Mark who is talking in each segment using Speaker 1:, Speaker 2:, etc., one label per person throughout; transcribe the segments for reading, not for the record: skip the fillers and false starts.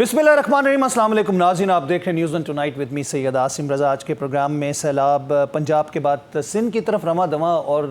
Speaker 1: बिस्मिल्लाहिर्रहमानिर्रहीम, अस्सलाम वालेकुम नाज़रीन, आप देख रहे हैं news one tonight with me Syed Asim Raza. आज के प्रोग्राम में सैलाब पंजाब के बाद सिंध की तरफ रवां दवां और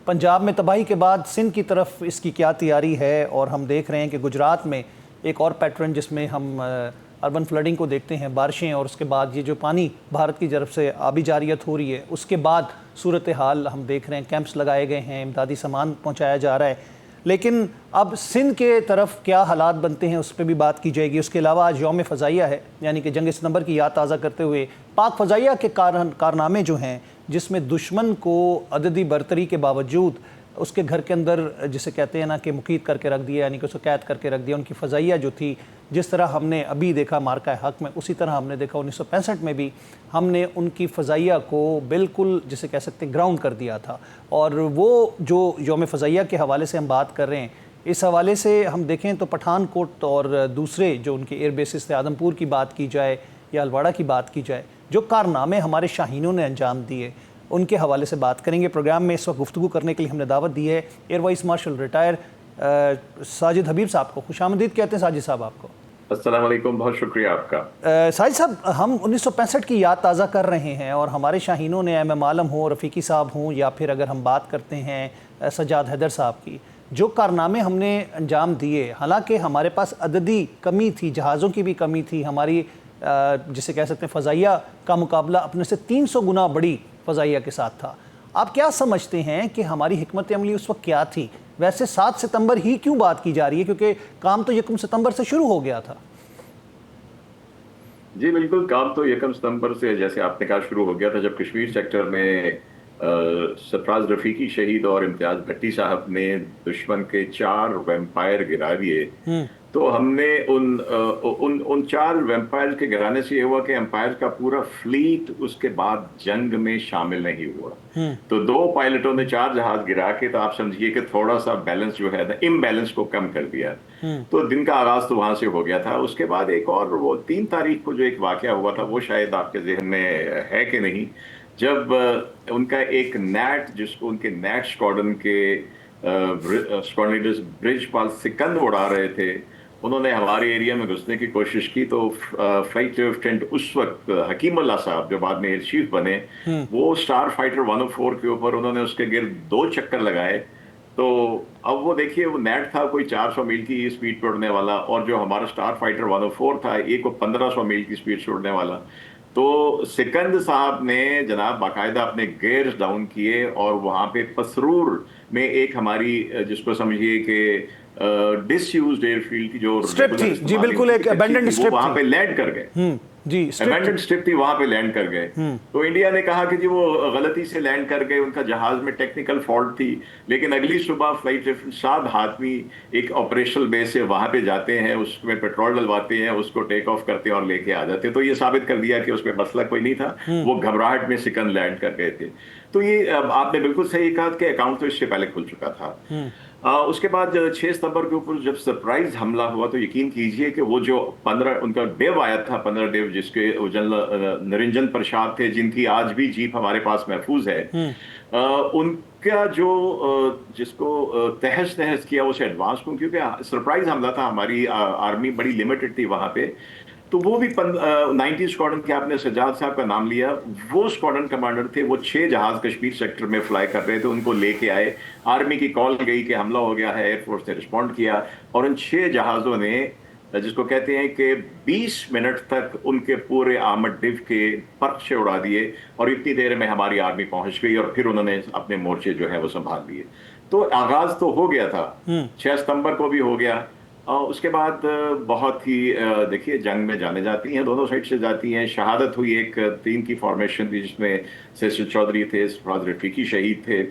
Speaker 1: पंजाब में तबाही के बाद सिंध की तरफ इसकी क्या तैयारी है। और हम देख रहे हैं कि गुजरात में एक और पैटर्न जिसमें हम अर्बन फ्लडिंग को देखते हैं, बारिशें और उसके बाद ये जो पानी भारत की तरफ से आबी जारियत हो रही है, उसके बाद सूरत हाल हम देख रहे हैं। कैंप्स लगाए गए हैं, इमदादी सामान पहुँचाया जा रहा है, लेकिन अब सिंध के तरफ क्या हालात बनते हैं उस पर भी बात की जाएगी। उसके अलावा आज यौम फ़ज़ाइया है, यानी कि जंग सितंबर की याद ताज़ा करते हुए पाक फ़ज़ाइया के कारनामे जो हैं, जिसमें दुश्मन को अददी बरतरी के बावजूद उसके घर के अंदर जिसे कहते हैं ना कि मुकीद करके रख दिया, यानी कि उसको कैद करके रख दिया। उनकी फ़ज़ाइया जो थी, जिस तरह हमने अभी देखा मार्का हक में, उसी तरह हमने देखा 1965 में भी हमने उनकी फ़ज़ाइया को बिल्कुल जिसे कह सकते हैं ग्राउंड कर दिया था। और वो जो यौम फ़ज़ाइया के हवाले से हम बात कर रहे हैं, इस हवाले से हम देखें तो पठानकोट और दूसरे जो उनके एयर बेसिस थे, आदमपुर की बात की जाए या हलवाड़ा की बात की जाए, जो कारनामे हमारे शाहीनों ने अंजाम दिए, उनके हवाले से बात करेंगे। प्रोग्राम में इस वक्त गुफ्तगू करने के लिए हमने दावत दी है air vice marshal retired Sajid Habib साहब को। खुशामदीद कहते हैं साजिद साहब आपको।
Speaker 2: अस्सलाम वालेकुम, बहुत शुक्रिया आपका।
Speaker 1: साजिद साहब, हम 1965 की याद ताज़ा कर रहे हैं और हमारे शाहीनों ने एम आलम हो, रफ़ीकी साहब हों, या फिर अगर हम बात करते हैं सज्जाद हैदर साहब की, जो कारनामे हमने अंजाम दिए, हालांकि हमारे पास अददी कमी थी, जहाज़ों की भी कमी थी, हमारी जिसे कह सकते हैं फ़ज़ाइया का मुकाबला अपने से 300 गुना बड़ी फ़ज़ाइया के साथ था। आप क्या समझते हैं कि हमारी हिकमत अमली उस वक्त क्या थी? वैसे 7 सितंबर ही क्यों बात की जा रही है, क्योंकि काम तो 1 सितंबर से शुरू हो गया था।
Speaker 2: जी बिल्कुल, काम तो 1 सितंबर से जैसे आपने कहा शुरू हो गया था, जब कश्मीर सेक्टर में सरफराज रफीकी शहीद और इम्तियाज भट्टी साहब ने दुश्मन के 4 वैम्पायर गिरा दिए। तो हमने उन 4 वैम्पायर के गिराने से ये हुआ कि एम्पायर का पूरा फ्लीट उसके बाद जंग में शामिल नहीं हुआ। तो 2 पायलटों ने 4 जहाज गिरा के, तो आप समझिए कि थोड़ा सा बैलेंस जो है, इम्बैलेंस को कम कर दिया। तो दिन का आगाज तो वहां से हो गया था। उसके बाद एक और वो 3 तारीख को जो एक वाकया हुआ था, वो शायद आपके जहन में है कि नहीं, जब उनका एक नैट, जिसको उनके नैट स्क्वाड्रन के स्क्वाड्रन लीडर्स ब्रिजपाल सिकंद उड़ा रहे थे, उन्होंने हमारे एरिया में घुसने की कोशिश की। तो फ्लाइट लेफ्टिनेंट उस वक्त हकीमुल्लाह साहब, जो बाद में एयर चीफ बने, वो स्टार फाइटर 104 के ऊपर उन्होंने उसके गिर्द 2 चक्कर लगाए। तो अब वो देखिए, वो नेट था कोई 400 मील की स्पीड पे उड़ने वाला, और जो हमारा स्टार फाइटर 104 था, एक को 1500 मील की स्पीड से उड़ने वाला। तो सिकंद साहब ने जनाब बाकायदा अपने गेयर्स डाउन किए और वहां पे पसरूर में एक हमारी, जिसको समझिए कि डिसयूज्ड एयरफील्ड की जो
Speaker 1: स्ट्रिप थी, जी बिल्कुल, एक अबैंडन्ड स्ट्रिप
Speaker 2: वहां पे लैंड कर गए।
Speaker 1: जी,
Speaker 2: अबैंडन्ड स्ट्रिप थी, वहां पे लैंड कर गए। तो इंडिया ने कहा कि जी वो गलती से लैंड कर गए, उनका जहाज में टेक्निकल फॉल्ट थी। लेकिन अगली सुबह फ्लाइट 7 आदमी एक ऑपरेशनल बेस से वहां पे जाते हैं, उसमें पेट्रोल डलवाते हैं, उसको टेक ऑफ करते हैं और लेके आ जाते हैं। तो ये साबित कर दिया कि उसमें मसला कोई नहीं था, वो घबराहट में सिकंद लैंड कर गए थे। तो ये आपने बिल्कुल सही कहा कि अकाउंट तो इससे पहले खुल चुका था। उसके बाद 6 सितंबर के ऊपर जब सरप्राइज हमला हुआ, तो यकीन कीजिए कि वो जो 15 उनका डेव आया था, 15 डेव, जिसके जनरल निरंजन प्रसाद थे, जिनकी आज भी जीप हमारे पास महफूज है, उनका जो जिसको तहस नहस किया उसे एडवांस को, क्योंकि सरप्राइज हमला था, हमारी आर्मी बड़ी लिमिटेड थी वहां पे। तो वो भी 90 स्क्वाड्रन के, आपने सज्जाद साहब का नाम लिया, वो स्क्वाड्रन कमांडर थे। वो 6 जहाज कश्मीर सेक्टर में फ्लाई कर रहे थे, उनको लेके आए। आर्मी की कॉल गई कि हमला हो गया है, एयरफोर्स ने रिस्पॉन्ड किया और उन 6 जहाजों ने, जिसको कहते हैं कि 20 मिनट तक उनके पूरे आर्मड डिव के पर्च से उड़ा दिए। और इतनी देर में हमारी आर्मी पहुंच गई और फिर उन्होंने अपने मोर्चे जो है वो संभाल लिए। तो आगाज तो हो गया था, 6 सितंबर को भी हो गया। उसके बाद बहुत ही देखिए, जंग में जाने जाती हैं, दोनों साइड से जाती हैं। शहादत हुई, एक 3 की फॉर्मेशन थी, जिसमें सरफराज चौधरी थे, सरफराज रफीकी शहीद थे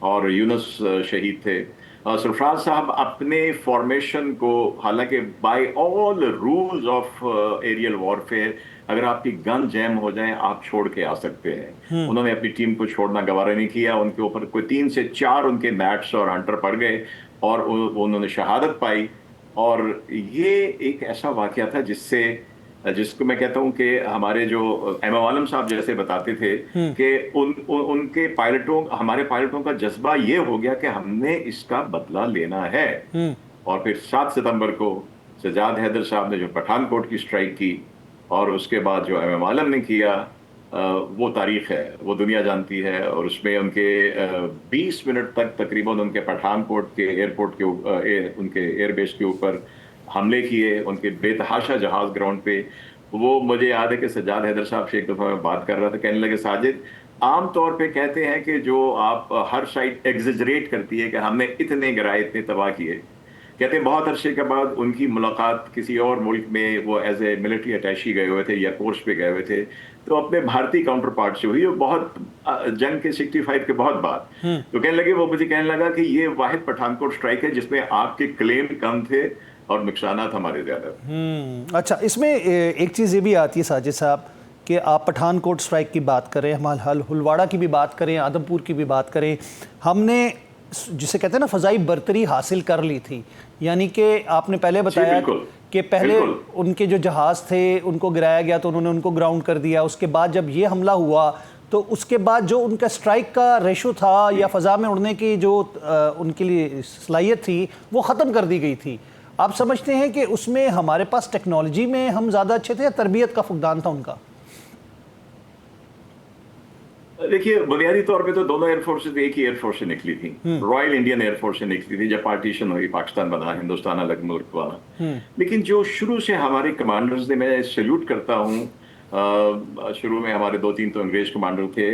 Speaker 2: और यूनुस शहीद थे। सरफराज साहब अपने फॉर्मेशन को, हालांकि by all rules of aerial warfare, अगर आपकी गन जैम हो जाए आप छोड़ के आ सकते हैं, उन्होंने अपनी टीम को छोड़ना गवारा नहीं किया। उनके ऊपर कोई 3 से 4 उनके नैट्स और हंटर पड़ गए और उन्होंने शहादत पाई। और ये एक ऐसा वाकया था जिसको मैं कहता हूं कि हमारे जो एम आलम साहब जैसे बताते थे कि उनके पायलटों, हमारे पायलटों का जज्बा ये हो गया कि हमने इसका बदला लेना है। और फिर 7 सितंबर को सज्जाद हैदर साहब ने जो पठानकोट की स्ट्राइक की और उसके बाद जो एम आलम ने किया, वो तारीख है, वो दुनिया जानती है। और उसमें उनके 20 मिनट तक तकरीबन उनके पठानकोट के एयरपोर्ट के उनके एयरबेस के ऊपर हमले किए, उनके बेतहाशा जहाज ग्राउंड पे। वो मुझे याद है कि सज्जाद हैदर साहब से एक दफ़ा मैं बात कर रहा था, कहने लगे साजिद, आम तौर पे कहते हैं कि जो आप हर साइड एग्जेजरेट करती है कि हमने इतने गिराए, इतने तबाह किए। कहते हैं बहुत अरसे के बाद उनकी मुलाकात किसी और मुल्क में, वो एज ए मिलिट्री अटैची गए हुए थे या कोर्स पे गए हुए थे, तो अपने भारतीय काउंटर पार्ट से हुई, वो बहुत जंग के 65 के बहुत बाद। तो कहने लगे, वो मुझे कहने लगा कि ये वाहिद पठानकोट स्ट्राइक है जिसमें आपके क्लेम कम थे और नुकसानात हमारे ज्यादा।
Speaker 1: अच्छा, इसमें एक चीज़ ये भी आती है साजिद साहब कि आप पठानकोट स्ट्राइक की बात करें, हम हुलवाड़ा की भी बात करें, आदमपुर की भी बात करें, हमने जिसे कहते हैं ना फ़ज़ाई बर्तरी हासिल कर ली थी। यानी कि आपने पहले बताया कि पहले उनके जो जहाज़ थे उनको गिराया गया तो उन्होंने उनको ग्राउंड कर दिया। उसके बाद जब ये हमला हुआ तो उसके बाद जो उनका स्ट्राइक का रेशो था या फ़ज़ा में उड़ने की जो उनके लिए सलाहियत थी वो ख़त्म कर दी गई थी। आप समझते हैं कि उसमें हमारे पास टेक्नोलॉजी में हम ज़्यादा अच्छे थे या तरबियत का फुकदान था उनका?
Speaker 2: देखिए, बुनियादी तौर पे तो दोनों एयरफोर्सेज एक ही एयरफोर्स से निकली थी, रॉयल इंडियन एयरफोर्स से निकली थी जब पार्टीशन हुई, पाकिस्तान बना, हिंदुस्तान अलग मुल्क बना। लेकिन जो शुरू से हमारे कमांडर्स ने, मैं सैल्यूट करता हूँ, शुरू में हमारे 2-3 तो अंग्रेज कमांडर थे,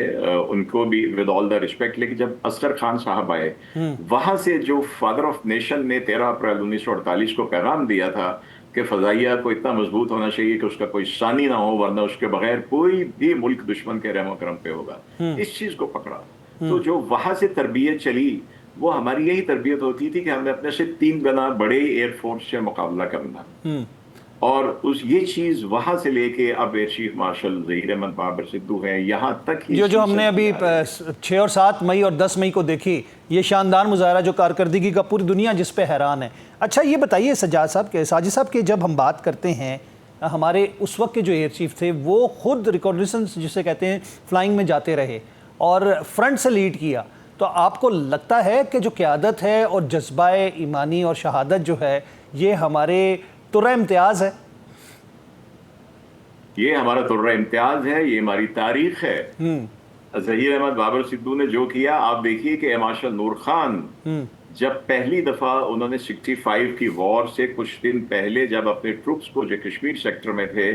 Speaker 2: उनको भी विद ऑल द रिस्पेक्ट। लेकिन जब असगर खान साहब आए, वहां से जो फादर ऑफ नेशन ने 13 अप्रैल 1948 को पैगाम दिया था कि फजाइया को इतना मजबूत होना चाहिए कि उसका कोई सानी ना हो, वरना उसके बगैर कोई भी मुल्क दुश्मन के रहमो करम पे होगा, इस चीज को पकड़ा। तो जो वहां से तरबियत चली, वो हमारी यही तरबियत होती थी कि हमने अपने से 3 गुना बड़े एयरफोर्स से मुकाबला करना। और ये चीज वहां से लेके अब air chief marshal Zaheer Ahmad Babar Sidhu हैं, यहाँ तक
Speaker 1: जो हमने अभी 6 और 7 मई और 10 मई को देखी, ये शानदार मुजाहरा जो कारकर्दगी का पूरी दुनिया जिस पे हैरान है। अच्छा, ये बताइए सज्जाद साहब के, साजिद साहब के, जब हम बात करते हैं हमारे उस वक्त के जो एयर चीफ थे वो खुद रिकॉग्निशंस जिसे कहते हैं फ्लाइंग में जाते रहे और फ्रंट से लीड किया, तो आपको लगता है कि जो क़यादत है और जज्बाए ईमानी और शहादत जो है ये हमारे तुर्रा इम्तियाज़ है?
Speaker 2: ये हमारा तुर्रा इम्तियाज है, ये हमारी तारीख है। ज़हीर अहमद बाबर सिद्धू ने जो किया, आप देखिए कि मार्शल नूर खान जब पहली दफा उन्होंने 65 की वॉर से कुछ दिन पहले जब अपने ट्रूप्स को जो कश्मीर सेक्टर में थे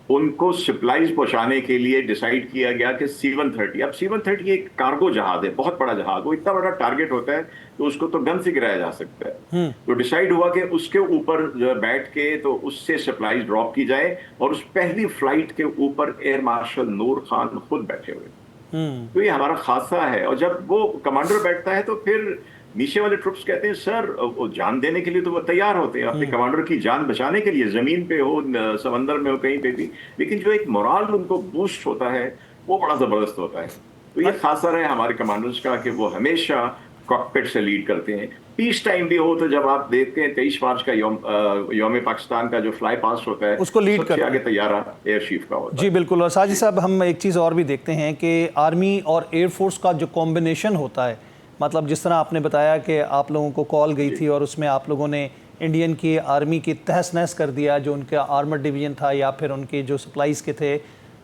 Speaker 2: उनको सप्लाईज पहुंचाने के लिए डिसाइड किया गया कि C-130, अब C-130 एक कार्गो जहाज है, बहुत बड़ा जहाज, वो इतना बड़ा टारगेट होता है तो उसको तो गन से गिराया जा सकता है। तो डिसाइड हुआ कि उसके ऊपर बैठ के तो उससे सप्लाईज ड्रॉप की जाए, और उस पहली फ्लाइट के ऊपर एयर मार्शल नूर खान खुद बैठे हुए। तो ये हमारा खासा है। और जब वो कमांडर बैठता है तो फिर नीचे वाले ट्रुप्स कहते हैं सर, वो जान देने के लिए तो वो तैयार होते हैं, अपने कमांडर की जान बचाने के लिए, जमीन पे हो, समंदर में हो, कहीं पे भी। लेकिन जो एक मोराल उनको बूस्ट होता है वो बड़ा जबरदस्त होता है। तो ये खासा है हमारे कमांडर्स का कि वो हमेशा कॉकपिट से लीड करते हैं। पीस टाइम भी हो तो जब आप देखते हैं 23 मार्च का यौम पाकिस्तान का जो फ्लाई पास होता है,
Speaker 1: उसको लीड करते हैं,
Speaker 2: आगे तैयारा एयर चीफ का होता है।
Speaker 1: जी बिल्कुल। और साजिद साहब, हम एक चीज़ और भी देखते हैं कि आर्मी और एयरफोर्स का जो कॉम्बिनेशन होता है, मतलब जिस तरह आपने बताया कि आप लोगों को कॉल गई थी और उसमें आप लोगों ने इंडियन की आर्मी की तहस नहस कर दिया, जो उनका आर्मर डिवीजन था या फिर उनके जो सप्लाईज के थे।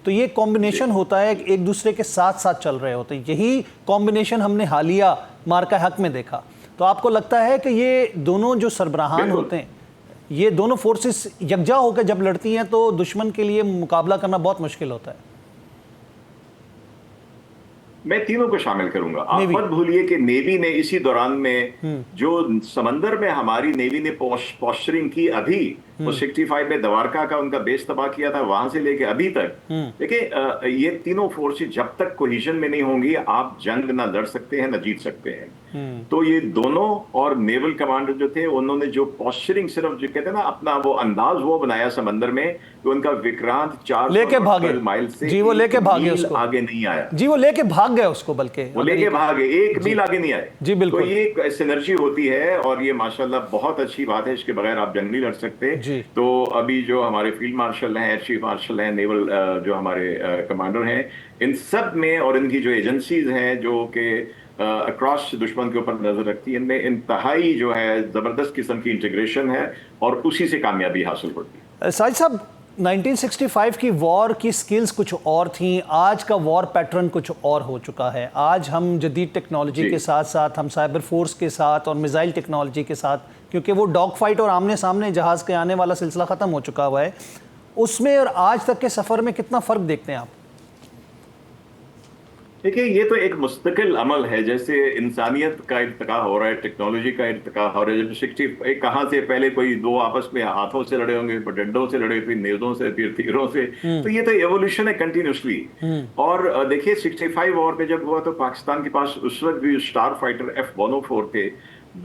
Speaker 1: तो ये कॉम्बिनेशन होता है, एक दूसरे के साथ साथ चल रहे होते हैं। यही कॉम्बिनेशन हमने हालिया मार्का हक में देखा। तो आपको लगता है कि ये दोनों जो सरबराहान होते हैं, ये दोनों फोर्सेस यकजा होकर जब लड़ती हैं तो दुश्मन के लिए मुकाबला करना बहुत मुश्किल होता है?
Speaker 2: मैं तीनों को शामिल करूंगा। आप मत भूलिए कि नेवी ने इसी दौरान में जो समंदर में हमारी नेवी ने पोस्चरिंग की, अभी वो 65 में दवारका का उनका बेस तबाह किया था, वहां से लेके अभी तक। देखिए, ये तीनों फोर्सेस जब तक कोहिजन में नहीं होंगी, आप जंग ना लड़ सकते हैं ना जीत सकते हैं। तो ये दोनों और नेवल कमांडर जो थे, उन्होंने जो पोस्चरिंग, सिर्फ जो कहते हैं ना अपना वो अंदाज वो बनाया समंदर में कि उनका विक्रांत 400 माइल से
Speaker 1: जी वो लेके भागे उसको,
Speaker 2: आगे नहीं आया।
Speaker 1: जी वो लेके भाग गए उसको, बल्कि
Speaker 2: वो लेके भागे, 1 मील आगे नहीं आए।
Speaker 1: जी बिल्कुल।
Speaker 2: तो ये सिनर्जी होती है और ये माशाल्लाह बहुत अच्छी बात है, इसके बगैर आप जंग नहीं लड़ सकते। तो अभी जो हमारे फील्ड मार्शल हैं, एयर चीफ मार्शल हैं, नेवल जो हमारे कमांडर हैं, इन सब में और इनकी जो एजेंसीज हैं जो कि अक्रॉस दुश्मन के ऊपर नजर रखती है। इनमें इंतहाई जो है जबरदस्त किस्म की इंटीग्रेशन है और उसी से कामयाबी हासिल होती है।
Speaker 1: साजिद साहब, 1965 की वॉर की स्किल्स कुछ और थी, आज का वॉर पैटर्न कुछ और हो चुका है। आज हम जदीद टेक्नोलॉजी के साथ साथ हम साइबर फोर्स के साथ और मिसाइल टेक्नोलॉजी के साथ, क्योंकि वो डॉग फाइट और आमने सामने जहाज़ के आने वाला सिलसिला ख़त्म हो चुका हुआ है, उसमें और आज तक के सफ़र में कितना फ़र्क देखते हैं आप?
Speaker 2: देखिए, ये तो एक मुस्तकिल अमल है। जैसे इंसानियत का इर्तिका हो रहा है, टेक्नोलॉजी का इर्तिका हो रहा है। जब 60 कहाँ से पहले कोई दो आपस में हाथों से लड़े होंगे, फिर डंडों से लड़े, फिर नेज़ों से, फिर तीरों से। तो ये तो एवोल्यूशन है कंटिन्यूसली। और देखिए, 65 वॉर पे जब हुआ तो पाकिस्तान के पास उस वक्त भी स्टार फाइटर F-104 थे।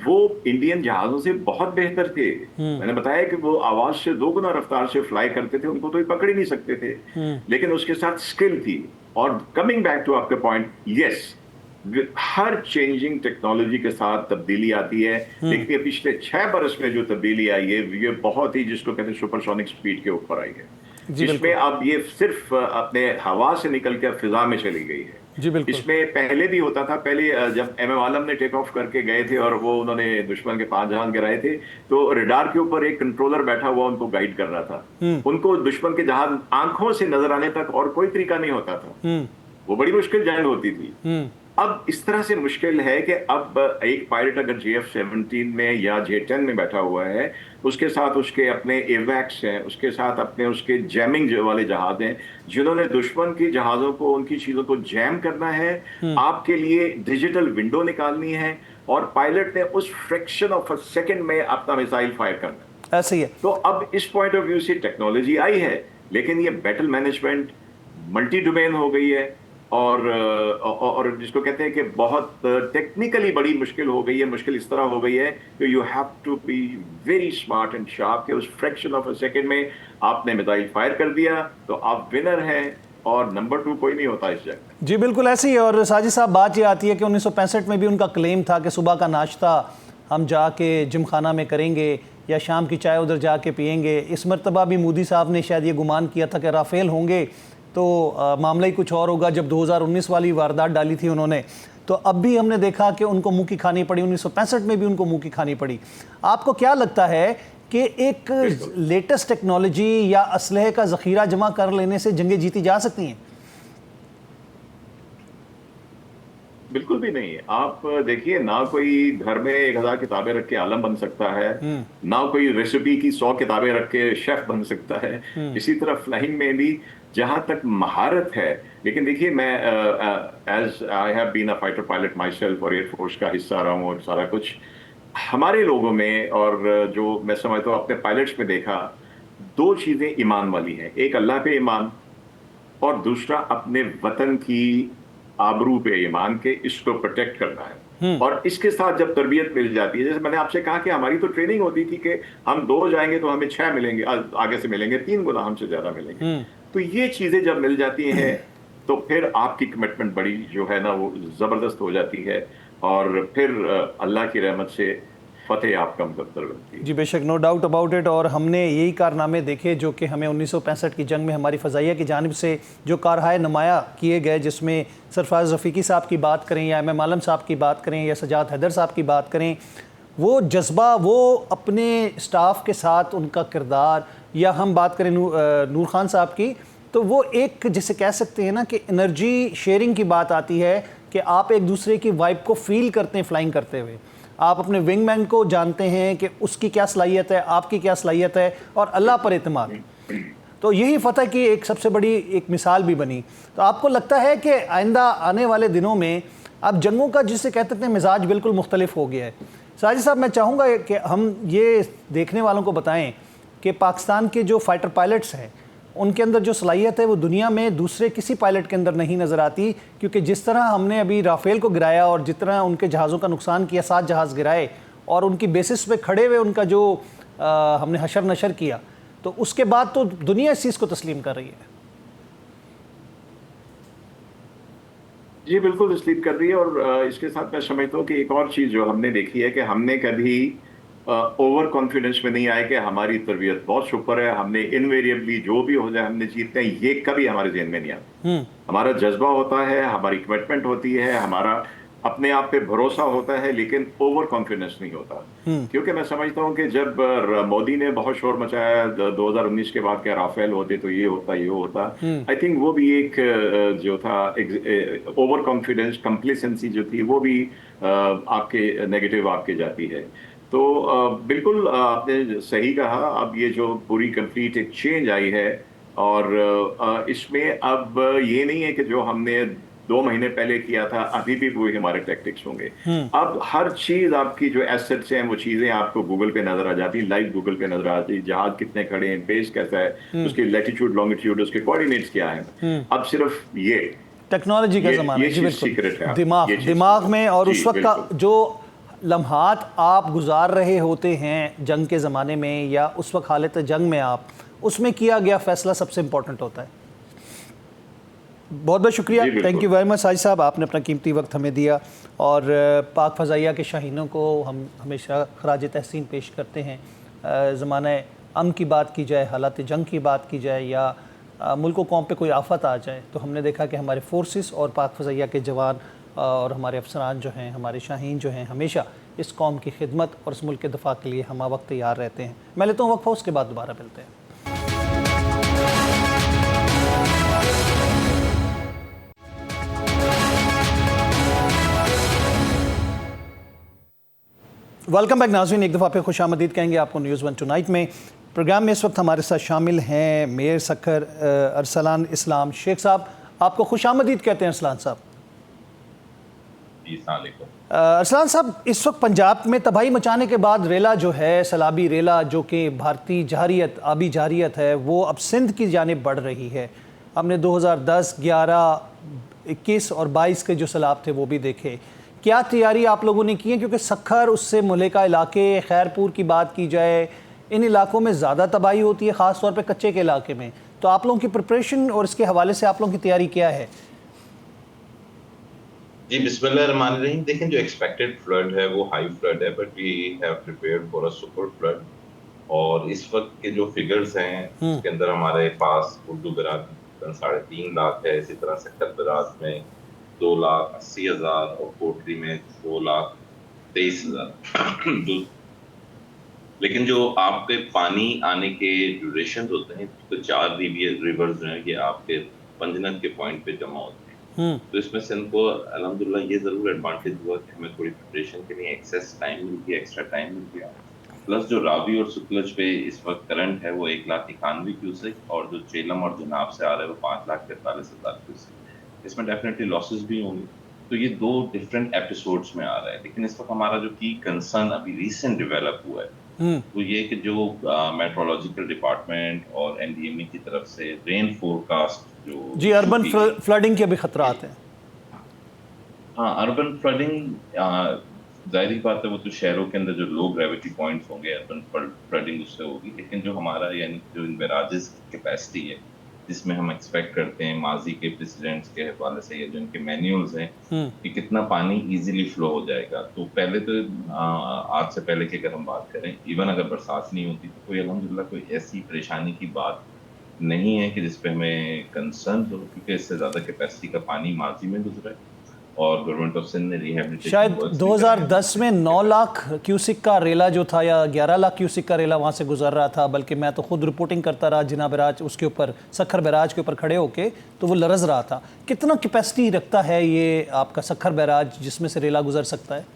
Speaker 2: वो इंडियन जहाजों से बहुत बेहतर थे। मैंने बताया कि वो आवाज से 2 गुना रफ्तार से फ्लाई करते थे, उनको तो पकड़ ही नहीं सकते थे। लेकिन उसके साथ स्किल थी। और कमिंग बैक टू आपके पॉइंट, यस, हर चेंजिंग टेक्नोलॉजी के साथ तब्दीली आती है। लेकिन पिछले 6 बरस में जो तब्दीली आई है, ये बहुत ही, जिसको कहते हैं, सुपरसोनिक स्पीड के ऊपर आई है, जिसमें अब ये सिर्फ अपने हवा से निकल कर फिजा में चली गई है।
Speaker 1: जी बिल्कुल।
Speaker 2: इसमें पहले भी होता था। पहले जब एमएम आलम ने टेक ऑफ करके गए थे और वो उन्होंने दुश्मन के 5 जहाज गिराए थे, तो रडार के ऊपर एक कंट्रोलर बैठा हुआ उनको गाइड कर रहा था। उनको दुश्मन के जहाज आंखों से नजर आने तक और कोई तरीका नहीं होता था। वो बड़ी मुश्किल जंग होती थी। अब इस तरह से मुश्किल है कि अब एक पायलट अगर JF-17 में या J-10 में बैठा हुआ है, उसके साथ उसके अपने एवैक्स हैं, उसके साथ अपने उसके जैमिंग वाले जहाज हैं, जिन्होंने दुश्मन के जहाजों को, उनकी चीजों को जैम करना है, आपके लिए डिजिटल विंडो निकालनी है, और पायलट ने उस फ्रैक्शन ऑफ अ सेकंड में अपना मिसाइल फायर करना है।
Speaker 1: ऐसे ही है।
Speaker 2: तो अब इस पॉइंट ऑफ व्यू से टेक्नोलॉजी आई है, लेकिन ये बैटल मैनेजमेंट मल्टी डोमेन हो गई है, और जिसको कहते हैं कि बहुत टेक्निकली बड़ी मुश्किल हो गई है। मुश्किल इस तरह हो गई है कि you have to be very smart and sharp, कि उस फ्रैक्शन ऑफ अ सेकंड में आपने मिसाइल फायर कर दिया तो आप विनर हैं, और नंबर 2 कोई नहीं होता इस जगह।
Speaker 1: जी बिल्कुल ऐसे ही। और साजिद साहब, बात ये आती है कि 1965 में भी उनका क्लेम था कि सुबह का नाश्ता हम जाके जिम खाना में करेंगे या शाम की चाय उधर जाके पियेंगे। इस मरतबा भी मोदी साहब ने शायद ये गुमान किया था कि राफेल होंगे तो मामला ही कुछ और होगा। जब 2019 वाली वारदात डाली थी उन्होंने, तो अब भी हमने देखा कि उनको मुंह की खानी पड़ी। 1965 में भी उनको मुंह की खानी पड़ी। आपको क्या लगता है कि एक लेटेस्ट टेक्नोलॉजी या असलहे का ज़ख़ीरा जमा कर लेने से जंगें जीती जा सकती हैं?
Speaker 2: बिल्कुल भी नहीं। आप देखिए, ना कोई घर में 1000 किताबें रख के आलम बन सकता है, ना कोई रेसिपी की 100 किताबें रख के शेफ बन सकता है। इसी तरह फ्लाइंग में भी जहां तक महारत है, लेकिन देखिए, मैं as I have been a fighter pilot myself और एयरफोर्स का हिस्सा रहा हूँ, और सारा कुछ हमारे लोगों में, और जो मैं समझता हूँ अपने पायलट्स में देखा, 2 चीजें ईमान वाली हैं। एक अल्लाह पे ईमान, और दूसरा अपने वतन की आबरू पे ईमान के इसको प्रोटेक्ट करना है। और इसके साथ जब तरबियत मिल जाती है, जैसे मैंने आपसे कहा कि हमारी तो ट्रेनिंग होती थी कि हम 2 जाएंगे तो हमें 6 मिलेंगे, आगे से मिलेंगे 3 गुना हमसे ज्यादा मिलेंगे। तो ये चीजें जब मिल जाती हैं तो फिर आपकी कमिटमेंट बड़ी जो है ना, वो जबरदस्त हो जाती है, और फिर अल्लाह की रहमत से फतेह आपका मुकद्दर बनती है।
Speaker 1: जी बेशक, नो डाउट अबाउट इट। और हमने यही कारनामे देखे जो कि हमें 1965 की जंग में हमारी फ़ज़ाइया की जानिब से जो कारहाय नुमाया किए गए, जिसमें सरफराज रफ़ीकी साहब की बात करें या एम आलम साहब की बात करें या सजाद हैदर साहब की बात करें, वो जज्बा, वो अपने स्टाफ के साथ उनका किरदार, या हम बात करें नूर खान साहब की, तो वो एक जिसे कह सकते हैं ना कि एनर्जी शेयरिंग की बात आती है कि आप एक दूसरे की वाइब को फील करते हैं फ्लाइंग करते हुए। आप अपने विंगमैन को जानते हैं कि उसकी क्या सलाहियत है, आपकी क्या सलाहियत है, और अल्लाह पर एतमाद। तो यही फतह की एक सबसे बड़ी एक मिसाल भी बनी। तो आपको लगता है कि आइंदा आने वाले दिनों में अब जंगों का, जिसे कहते हैं, मिजाज बिल्कुल मुख्तलिफ हो गया है? साजिद साहब, मैं चाहूँगा कि हम ये देखने वालों को बताएं कि पाकिस्तान के जो फाइटर पायलट्स हैं, उनके अंदर जो सलाहियत है वो दुनिया में दूसरे किसी पायलट के अंदर नहीं नज़र आती। क्योंकि जिस तरह हमने अभी राफेल को गिराया और जितना उनके जहाज़ों का नुकसान किया, 7 जहाज़ गिराए, और उनकी बेसिस पे खड़े हुए उनका जो हमने हशर नशर किया, तो उसके बाद तो दुनिया इस चीज़ को तस्लीम कर रही है।
Speaker 2: जी बिल्कुल तस्लीम कर रही है। और इसके साथ मैं समझता हूँ कि एक और चीज़ जो हमने देखी है कि हमने कभी ओवर कॉन्फिडेंस में नहीं आए कि हमारी तरबियत बहुत सुपर है, हमने इनवेरिएबली जो भी हो जाए हमने जीतते हैं, ये कभी हमारे जहन में नहीं आता। हमारा जज्बा होता है, हमारी कमिटमेंट होती है, हमारा अपने आप पे भरोसा होता है, लेकिन ओवर कॉन्फिडेंस नहीं होता। क्योंकि मैं समझता हूँ कि जब मोदी ने बहुत शोर मचाया 2019 के बाद, क्या राफेल होते तो ये होता ये होता, आई थिंक वो भी एक जो था ओवर कॉन्फिडेंस, कंप्लेसेंसी जो थी, वो भी आपके नेगेटिव आपके जाती है। तो बिल्कुल आपने सही कहा। अब ये जो पूरी कंप्लीट एक चेंज आई है, और इसमें अब ये नहीं है कि जो हमने 2 महीने पहले किया था अभी भी वही हमारे टैक्टिक्स होंगे। अब हर चीज आपकी जो एसेट्स हैं वो चीजें आपको गूगल पे नजर आ जाती, लाइव गूगल पे नजर आती, जहाज कितने खड़े हैं, बेस कैसा है, उसकी लैटिट्यूड लॉन्गिट्यूड, उसके कोऑर्डिनेट्स क्या है। अब सिर्फ
Speaker 1: टेक्नोलॉजी का ज़माना
Speaker 2: ये
Speaker 1: है जी,
Speaker 2: चीज
Speaker 1: बिल्कुल।
Speaker 2: सीक्रेट है,
Speaker 1: दिमाग
Speaker 2: ये चीज
Speaker 1: दिमाग
Speaker 2: सीक्रेट।
Speaker 1: में, और
Speaker 2: जी
Speaker 1: उस वक्त का
Speaker 2: बिल्कुल।
Speaker 1: जो लम्हात आप गुजार रहे होते हैं जंग के ज़माने में, या उस वक्त हालत जंग में आप, उसमें किया गया फैसला सबसे इम्पोर्टेंट होता है। बहुत बहुत शुक्रिया,
Speaker 2: जी
Speaker 1: थैंक यू
Speaker 2: बिल्कुल।
Speaker 1: वेरी मच साजिद साहब, आपने अपना कीमती वक्त हमें दिया। और पाक फ़ज़ाइया के शाहीनों को हम हमेशा खराज तहसीन पेश करते हैं। ज़माना अमन की बात की जाए, हालात जंग की बात की जाए, या मुल्क व कौम पे कोई आफत आ जाए, तो हमने देखा कि हमारे फोर्सेस और पाक फ़ज़ाइया के जवान और हमारे अफसरान जो हैं, हमारे शाहीन जो हैं, हमेशा इस कौम की खिदमत और इस मुल्क के दफ़ा के लिए हम वक्त तैयार रहते हैं। मैं लेता हूँ वक्फ़ा, उसके बाद दोबारा मिलते हैं। वेलकम बैक नाज़रीन, एक दफ़ा फिर खुशामदीद कहेंगे आपको न्यूज़ वन टुनाइट में। प्रोग्राम में इस वक्त हमारे साथ शामिल हैं मेयर सखर अरसलान इस्लाम शेख साहब। आपको खुशामदीद कहते हैं अरसलान साहब। अरसलान साहब, इस वक्त पंजाब में तबाही मचाने के बाद रेला जो है, सैलाबी रेला, जो कि भारतीय जहारियत, आबी जहारियत है, वो अब सिंध की जानिब बढ़ रही है। हमने 2010, 11, 21 और 22 के जो सैलाब थे वो भी देखे। क्या तैयारी आप लोगों ने की है? क्योंकि सखर, उससे मुलेका इलाके, खैरपुर की बात की जाए, इन इलाकों में ज़्यादा तबाही होती है, ख़ास तौर पे कच्चे के इलाके में। तो आप लोगों की प्रिपरेशन और इसके हवाले से आप लोगों की तैयारी क्या है?
Speaker 3: जी बिस्मिल्लाहिर्रहमानिर्रहीम। देखें, जो एक्सपेक्टेड फ्लड है वो हाई फ्लड है, but we have prepared for a super flood. और इस वक्त के जो फिगर्स हैं उसके अंदर हमारे पास उर्दू बरात 3.5 लाख है, इसी तरह सख्तर बरात में 2,80,000 और कोटरी में 2,23,000 जो। लेकिन जो आपके पानी आने के ड्यूरेशन होते हैं, तो 4 रिवर्स जो हैं ये आपके पंजनद के पॉइंट पे जमा होते हैं। तो इसमें से इनको अल्हम्दुलिल्लाह ये जरूर एडवांटेज हुआ कि हमें थोड़ी प्रिपरेशन के लिए एक्सेस टाइम मिल गया, एक्स्ट्रा टाइम मिल गया। प्लस जो रावी और सुतलज पे इस वक्त करंट है वो 1,91,000 क्यूसेक, और जो चेलम और जनाब से आ रहा है वो 5,43,000 क्यूसेक। इसमें डेफिनेटली लॉसेस भी होंगे। तो ये 2 डिफरेंट एपिसोड्स में आ रहा है। लेकिन इस वक्त हमारा जो की कंसर्न अभी रिसेंट डेवलप हुआ है वो ये कि जो मेट्रोलॉजिकल डिपार्टमेंट और एनडीएमए की तरफ से रेन फोरकास्ट जो
Speaker 1: जी, अर्बन फ्लडिंग के भी खतरात हैं।
Speaker 3: हाँ, अर्बन फ्लडिंग जाहिर बात है, वो तो शहरों के अंदर जो लो ग्रेविटी पॉइंट्स होंगे अर्बन फ्लडिंग उससे होगी। लेकिन जो हमारा यानी जो इन बैराजेस की कैपेसिटी है, जिसमें हम एक्सपेक्ट करते हैं माजी के प्रेसिडेंट्स के हवाले से या जो इनके मैन्युअल्स हैं कि कितना पानी इजीली फ्लो हो जाएगा। तो पहले तो आज से पहले की अगर हम बात करें, इवन अगर बरसात नहीं होती तो कोई अल्हम्दुलिल्लाह कोई ऐसी परेशानी की बात नहीं है कि जिसपे हमें कंसर्न हो, क्योंकि इससे ज्यादा कैपेसिटी का पानी माजी में गुजरा है और गवर्नमेंट ऑफ सिंध ने रिहैबिलिटेशन
Speaker 1: शायद 2010 में 9 लाख क्यूसिक का रेला जो था, या 11 लाख क्यूसिक का रेला वहाँ से गुजर रहा था। बल्कि मैं तो खुद रिपोर्टिंग करता रहा जिना बैराज, उसके ऊपर सखर बैराज के ऊपर खड़े होके, तो वो लरज़ रहा था। कितना कैपेसिटी रखता है ये आपका सखर बैराज जिसमें से रेला गुजर सकता है?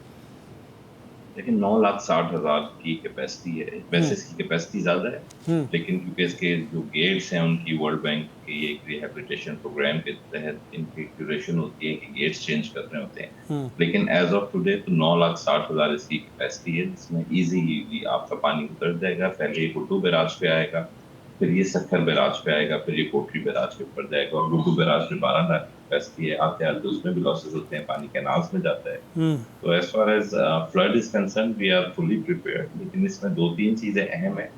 Speaker 3: लेकिन 9,60,000 की कैपेसिटी है। वैसे इसकी कैपेसिटी ज्यादा है, लेकिन क्योंकि इसके जो गेट्स हैं उनकी वर्ल्ड बैंक के एक रिहैबिलिटेशन प्रोग्राम के तहत इनकी ड्यूरेशन होती है कि गेट्स चेंज कर रहे होते हैं। लेकिन एज ऑफ टुडे तो 9,60,000 इसकी कैपेसिटी है, जिसमें इजीली आपका पानी उतर जाएगा। पहले ये गुड्डू बैराज पे आएगा, फिर ये सखर बैराज पे आएगा, फिर ये कोटरी बैराज के ऊपर जाएगा, और गुड्डू बैराज पे 12 लाख कैपेसिटी है। आते आते उसमें भी लॉसेस होते हैं, पानी कैनाल्स में जाता है। तो as far as flood is concern we are fully prepared. लेकिन इसमें 2-3 चीजें अहम है।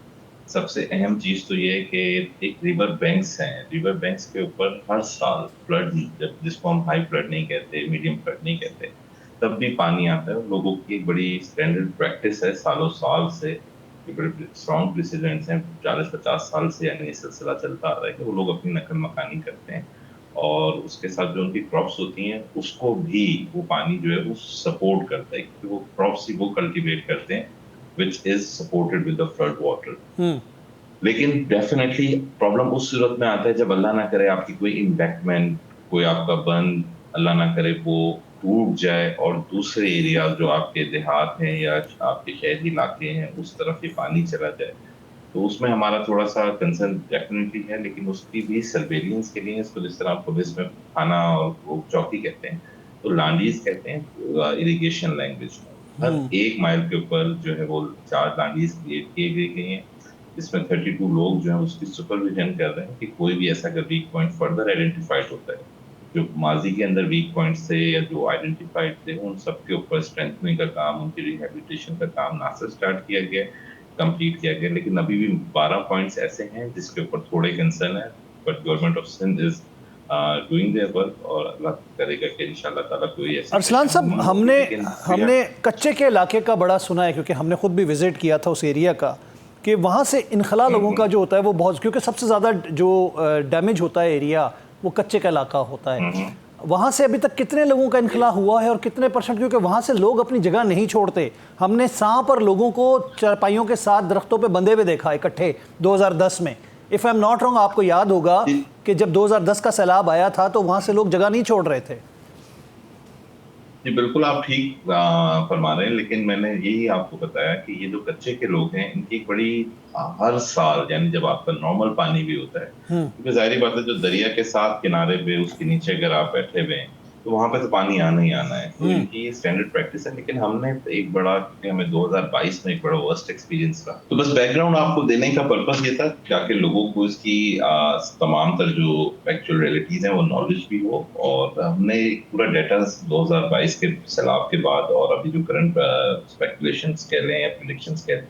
Speaker 3: सबसे अहम चीज तो ये है कि एक रिवर बैंक्स हैं, रिवर बैंक्स के ऊपर हर साल फ्लड, जब जिसको हम हाई फ्लड नहीं कहते, मीडियम फ्लड नहीं कहते, तब भी पानी आता है। लोगों की एक बड़ी स्टैंडर्ड प्रैक्टिस है सालों साल से, बड़े स्ट्रॉन्ग प्रेसिडेंट्स हैं, 40-50 साल से यानी ये सिलसिला चलता आ रहा है कि वो लोग अपनी नकल मकानी करते हैं और उसके साथ जो उनकी क्रॉप्स होती हैं उसको भी वो पानी जो है वो सपोर्ट करता है, क्योंकि वो क्रॉप्स ही वो कल्टीवेट करते हैं which is supported with the flood water. लेकिन डेफिनेटली प्रॉब्लम उस सूरत में आता है जब अल्लाह ना करे आपकी कोई इन्वेस्टमेंट, कोई आपका बंद, अल्लाह ना करे वो टूट जाए और दूसरे एरिया जो आपके देहात हैं या आपके शहरी इलाके हैं उस तरफ ये पानी चला जाए, तो उसमें हमारा थोड़ा सा कंसर्न डेफिनेटली है। लेकिन उसकी भी सर्वेलियंस के लिए, इसको जिस तरह पुलिस में थाना और वो चौकी कहते हैं, तो लांडीज कहते हैं इरिगेशन लैंग्वेज में। हर एक माइल के ऊपर जो है वो 4 लांडीज क्रिएट किए गए हैं, जिसमें 32 लोग जो है उसकी सुपरविजन कर रहे हैं कि कोई भी ऐसा अगर वीक पॉइंट फर्दर आइडेंटिफाइड होता है, जो माजी के अंदर वीक पॉइंट्स थे या जो आइडेंटिफाइड थे, उन सब के ऊपर स्ट्रेंथनिंग का काम, उनकी रिहेबिलिटेशन का काम ना से स्टार्ट किया गया, कंप्लीट किया गया। लेकिन अभी भी 12 पॉइंट्स ऐसे हैं जिसके ऊपर थोड़े कंसर्न है, but government of Sindh is doing their work और अल्लाह करेगा कि इंशाल्लाह ताला कोई ऐसी
Speaker 1: अरसलान साहब, हमने कच्चे के इलाके का बड़ा सुना है, क्योंकि हमने खुद भी विजिट किया था उस एरिया का, कि वहाँ से इनखला लोगों का जो होता है वो बहुत, क्योंकि सबसे ज़्यादा जो डैमेज होता है एरिया वो कच्चे का इलाका होता है। वहाँ से अभी तक कितने लोगों का इनखला हुआ है और कितने %? क्योंकि वहाँ से लोग अपनी जगह नहीं छोड़ते। हमने सांप और लोगों को चारपाइयों के साथ दरख्तों पे बंधे हुए देखा इकट्ठे 2010 में। If I am not wrong, आपको याद होगा कि जब 2010 का सैलाब आया था तो वहाँ से लोग जगह नहीं छोड़ रहे थे।
Speaker 3: जी बिल्कुल, आप ठीक फरमा रहे हैं। लेकिन मैंने यही आपको बताया कि ये जो कच्चे के लोग हैं इनकी एक बड़ी हर साल, यानी जब आपका नॉर्मल पानी भी होता है, क्योंकि जाहिर बात है जो दरिया के साथ किनारे पे उसके नीचे अगर आप बैठे हुए हैं तो वहां पे तो पानी आना ही आना है, तो इनकी ये स्टैंडर्ड प्रैक्टिस है। लेकिन हमने एक बड़ा, हमें 2022 में एक बड़ा वर्स्ट एक्सपीरियंस रहा, तो बस बैकग्राउंड आपको देने का पर्पस ये था ताकि लोगों को इसकी तमाम तर जो एक्चुअल रियलिटीज हैं वो नॉलेज भी हो। और हमने पूरा डेटा 2022 के सैलाब के बाद और अभी जो करंट स्पेकुलेशंस कह रहे हैं या प्रेडिक्शंस कह रहे हैं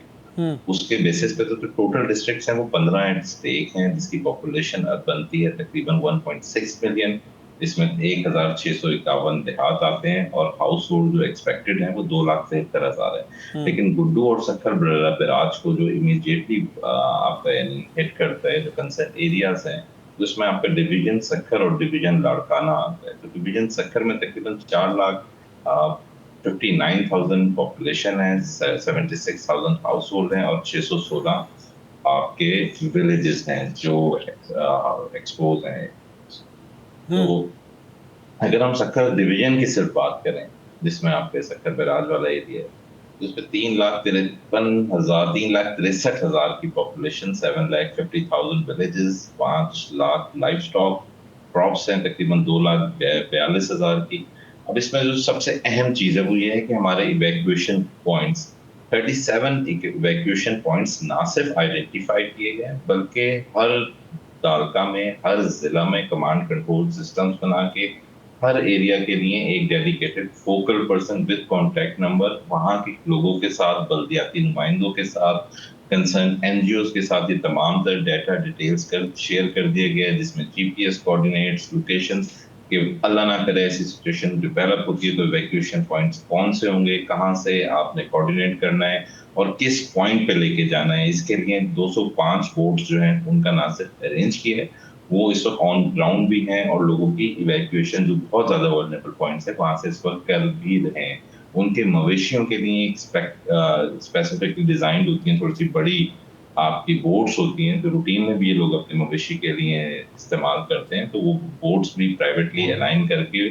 Speaker 3: उसके बेसिस पे तो टोटल डिस्ट्रिक्ट्स हैं वो 15 एट स्टेक हैं, जिसकी पॉपुलेशन बनती है तकरीबन 1.6 मिलियन। इसमें 1651 देहात आते हैं और हाउस होल्ड जो एक्सपेक्टेड है वो 2,73,000 है। लेकिन गुड्डू और सक्खर बराज को जो इमीडिएटली आपका यानी हिट करता है, जो कंसर्न एरियाज हैं, उसमें आपका डिवीजन सक्खर और डिवीजन लाड़काना आता है। तो डिवीजन सक्खर में तकरीबन 4,59,000 पॉपुलेशन है, 76,000 हाउस होल्ड हैं और 616 आपके विलेजेस हैं जो एक्सपोज हैं। तो अगर हम सक्खर डिवीजन की सिर्फ बात करें, जिसमें आपके सक्खर बराज वाला एरिया है, उसमें 3,63,000 की population, 7,50,000 villages, 5 lakh life stock, crops हैं तकरीबन 2,42,000 की। अब इसमें जो सबसे अहम चीज है वो ये है कि हमारे इवैक्यूएशन पॉइंट्स 37 इवैक्यूएशन पॉइंट्स ना सिर्फ आइडेंटिफाई किए गए बल्कि हर तालका में, हर जिला में कमांड कंट्रोल सिस्टम्स बना के हर एरिया के लिए एक dedicated focal person with contact number, वहाँ के लोगों के साथ, बल्दियाती नुमाइंदों के साथ, कंसर्न एनजीओज के साथ ये तमाम तर डाटा डिटेल्स शेयर कर दिया गया है, जिसमें जीपीएस कोऑर्डिनेट्स, लोकेशंस, कि अल्लाह ना करे ऐसी सिचुएशन डेवलप होती है तो इवैक्यूएशन पॉइंट्स कौन से होंगे, कहाँ से आपने कोऑर्डिनेट करना है और किस पॉइंट पे लेके जाना है। इसके लिए 205 बोट्स जो हैं उनका ना सिर्फ अरेंज किया है, वो इस वक्त ऑन ग्राउंड भी हैं और लोगों की इवैक्यूएशन जो बहुत ज्यादा वल्नरेबल पॉइंट्स है वहां से इस वक्त कर भी रहे हैं। उनके मवेशियों के लिए एक स्पेसिफिकली डिजाइन होती हैं, थोड़ी सी बड़ी आपकी बोट्स होती हैं, तो रूटीन में भी ये लोग अपने मवेशी के लिए इस्तेमाल करते हैं। तो वो बोट्स भी प्राइवेटली अलाइन करके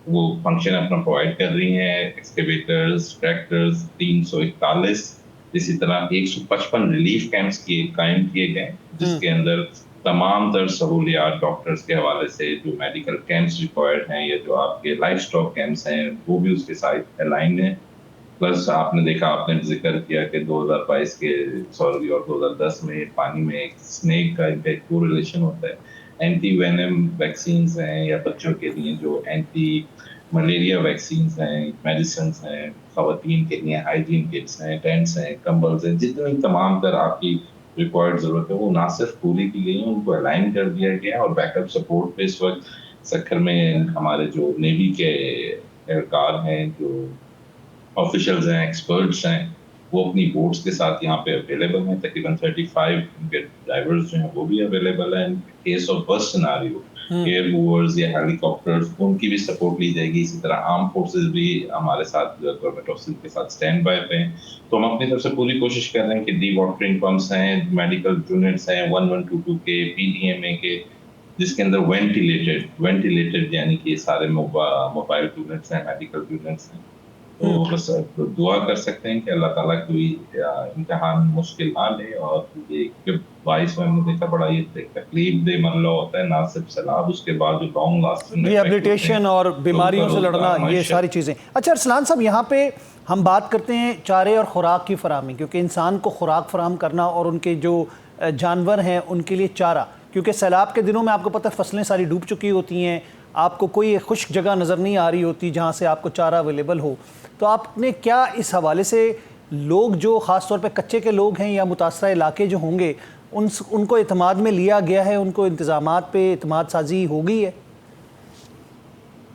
Speaker 3: वो फंक्शन अपना प्रोवाइड कर रही हैं। एक्सकेवेटर्स, ट्रैक्टर्स 341, इसी तरह 155 रिलीफ कैंप्स कायम किए गए, जिसके अंदर तमाम तर सहूलियात डॉक्टर्स के हवाले से जो मेडिकल कैंप्स रिक्वायर्ड हैं या जो आपके लाइफ स्टॉक कैंप्स हैं वो भी उसके साथ अलाइन है। प्लस आपने देखा, आपने जिक्र किया कि 2022 के सॉरी और 2010 में पानी में एक स्नेक का इनका एक कोरिलेशन होता है। एंटी वेनम वैक्सीन हैं या बच्चों के लिए जो एंटी मलेरिया वैक्सीन हैं, मेडिसिन हैं, खवातीन के लिए हाइजीन किट्स हैं, टेंट्स हैं, कंबल्स हैं, जितनी तमाम तर आपकी रिक्वायर्ड जरूरत है वो ना सिर्फ पूरी की गई है, उनको अलाइन कर दिया गया है। और बैकअप सपोर्ट पे इस वक्त सक्खर में हमारे जो नेवी के एहलकार हैं, जो ऑफिशियल्स हैं, एक्सपर्ट्स हैं, वो अपनी बोट्स के साथ यहाँ पे अवेलेबल हैं। तकरीबन 35 उनके ड्राइवर्स जो हैं वो भी अवेलेबल हैं। Case of worst scenario air movers या हेलीकॉप्टर्स, उनकी भी सपोर्ट ली जाएगी। इसी तरह आर्म फोर्सेस भी हमारे साथ गवर्नमेंट ऑफ सिंध के साथ स्टैंड बाय पे हैं। तो हम अपनी तरफ से पूरी कोशिश कर रहे हैं कि डी वाटरिंग पंप्स हैं, मेडिकल यूनिट्स हैं 1122 के, पीडीएमए के, जिसके अंदर वेंटिलेटेड यानी कि सारे मोबाइल यूनिट्स हैं, मेडिकल यूनिट्स हैं। तो बस दुआ कर सकते हैं कि अल्लाह ताला कोई इम्तिहान मुश्किल ना ले। और ये 22 में हमने देखा बड़ा ये तकलीफ दे मरला होता है, ना सिर्फ सैलाब, उसके बाद जो लॉन्ग लास्टिंग
Speaker 1: रिहेबिलिटेशन और बीमारियों से लड़ना, ये सारी चीज़ें। अच्छा अरसलान साहब, यहाँ पे हम बात करते हैं चारे और खुराक की फराहमी, क्योंकि इंसान को खुराक फराहम करना और उनके जो जानवर हैं उनके लिए चारा, क्योंकि सैलाब के दिनों में आपको पता है फसलें सारी डूब चुकी होती हैं, आपको कोई खुश्क जगह नज़र नहीं आ रही होती जहाँ से आपको चारा अवेलेबल हो। तो आपने क्या इस हवाले से लोग जो ख़ास तौर पे कच्चे के लोग हैं या मुतासरा इलाके जो होंगे उनको इत्मीनान में लिया गया है, उनको इंतज़ामात पे इत्मीनान साजी हो गई है?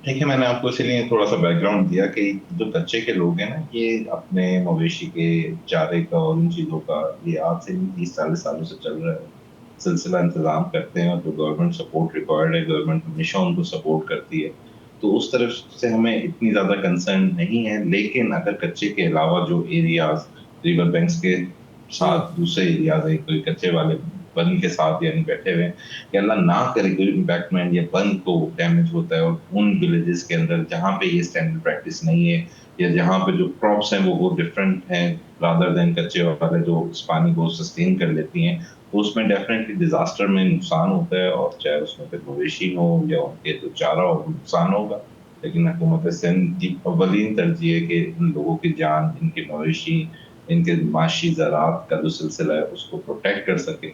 Speaker 3: देखिए, मैंने आपको इसीलिए थोड़ा सा बैकग्राउंड दिया कि जो कच्चे के लोग हैं ना, ये अपने मवेशी के चारे का और इन चीज़ों का ये आज से 30-40 सालों से चल रहा है सिलसिला, इंतज़ाम करते हैं। और जो गवर्नमेंट सपोर्ट रिक्वायर्ड है, गवर्नमेंट हमेशा उनको सपोर्ट करती है, तो उस तरफ से हमें इतनी ज़्यादा कंसर्न नहीं है। लेकिन अगर कच्चे के अलावा जो एरियाज रिवर बैंक्स के साथ दूसरे एरियाज है, कोई कच्चे वाले बंद के साथ यानी बैठे हुए हैं, कि अल्लाह ना करे कोई इम्पैक्टमेंट या बंद को डैमेज होता है, और उन विलेजेस के अंदर जहाँ पे ये स्टैंडर्ड प्रैक्टिस नहीं है या जहाँ पे जो क्रॉप्स हैं वो डिफरेंट हैं रादर देन कच्चे वाले जो इस पानी को सस्टेन कर लेती हैं, तो उसमें डेफिनेटली डिजास्टर में नुकसान होता है। और चाहे उसमें फिर मवेशी हो या उनके जो चारा हो, नुकसान होगा। लेकिन हुकूमत सिंध की अव्वलीन तरजीह है कि इन लोगों की जान, इनके मवेशी, इनके माशी ज़राअत का जो सिलसिला है उसको प्रोटेक्ट कर सके।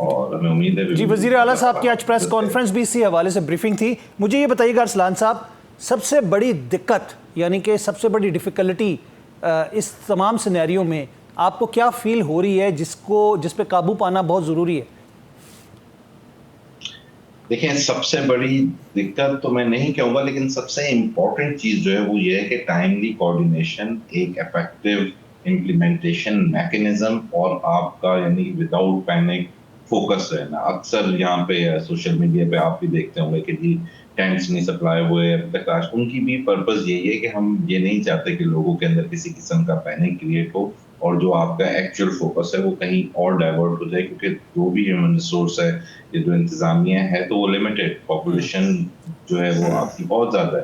Speaker 3: और हमें उम्मीद है
Speaker 1: जी, वज़ीर आला साहब की आज प्रेस कॉन्फ्रेंस भी इसी हवाले से ब्रीफिंग थी। मुझे ये बताइएगा अरसलान साहब, सबसे बड़ी दिक्कत यानी कि सबसे बड़ी डिफ़िकल्टी इस तमाम सिनेरियो में आपको क्या फील हो रही है, जिस पे काबू पाना बहुत ज़रूरी है?
Speaker 3: देखिए, सबसे बड़ी दिक्कत तो मैं नहीं कहूँगा, लेकिन सबसे इम्पोर्टेंट चीज़ जो है वो ये है कि टाइमली कोऑर्डिनेशन, एक इफेक्टिव इम्प्लीमेंटेशन मैकेनिज्म और आपका यानी विदाउट पैनिक फोकस रहना। अक्सर यहाँ पे सोशल मीडिया पे आप भी देखते होंगे कि जी टेंट्स नहीं सप्लाई हुए अब तक। उनकी भी पर्पस यही है कि हम ये नहीं चाहते कि लोगों के अंदर किसी किस्म का पैनिक क्रिएट हो और जो आपका एक्चुअल फोकस है वो कहीं और डाइवर्ट हो जाए, क्योंकि जो भी ह्यूमन रिसोर्स है, ये जो इंतजामिया है, तो वो लिमिटेड, पॉपुलेशन जो है वो आपकी बहुत ज़्यादा है।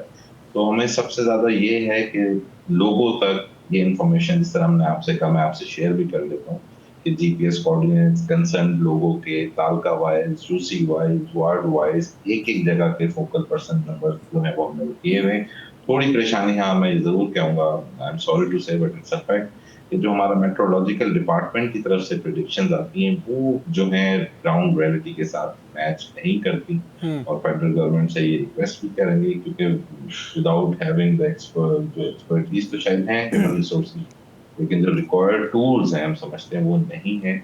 Speaker 3: तो हमें सबसे ज़्यादा ये है कि लोगों तक ये इन्फॉर्मेशन, जिस तरह हमने आपसे कहा, मैं आपसे शेयर भी कर लेता हूँ कि जीपीएस कोऑर्डिनेट्स कंसर्न लोगों के taluka wise, UC wise, ward wise, एक जगह के फोकल पर्सन नंबर जो है वो हमने किए हुए। थोड़ी परेशानी हाँ मैं ज़रूर कहूँगा, आई एम सॉरी टू से, बट इट्स अ फैक्ट कि जो हमारा मेट्रोलॉजिकल डिपार्टमेंट की तरफ से प्रेडिक्शंस आती हैं वो जो है ग्राउंड रियलिटी के साथ मैच नहीं करती। और फेडरल गवर्नमेंट से ये रिक्वेस्ट भी करेंगे, क्योंकि विदाउट हैविंग द एक्सपर्टीज तो शायद हैं ह्यूमन रिसोर्सेज, लेकिन जो रिक्वायर्ड टूल्स हैं हम समझते हैं वो नहीं है,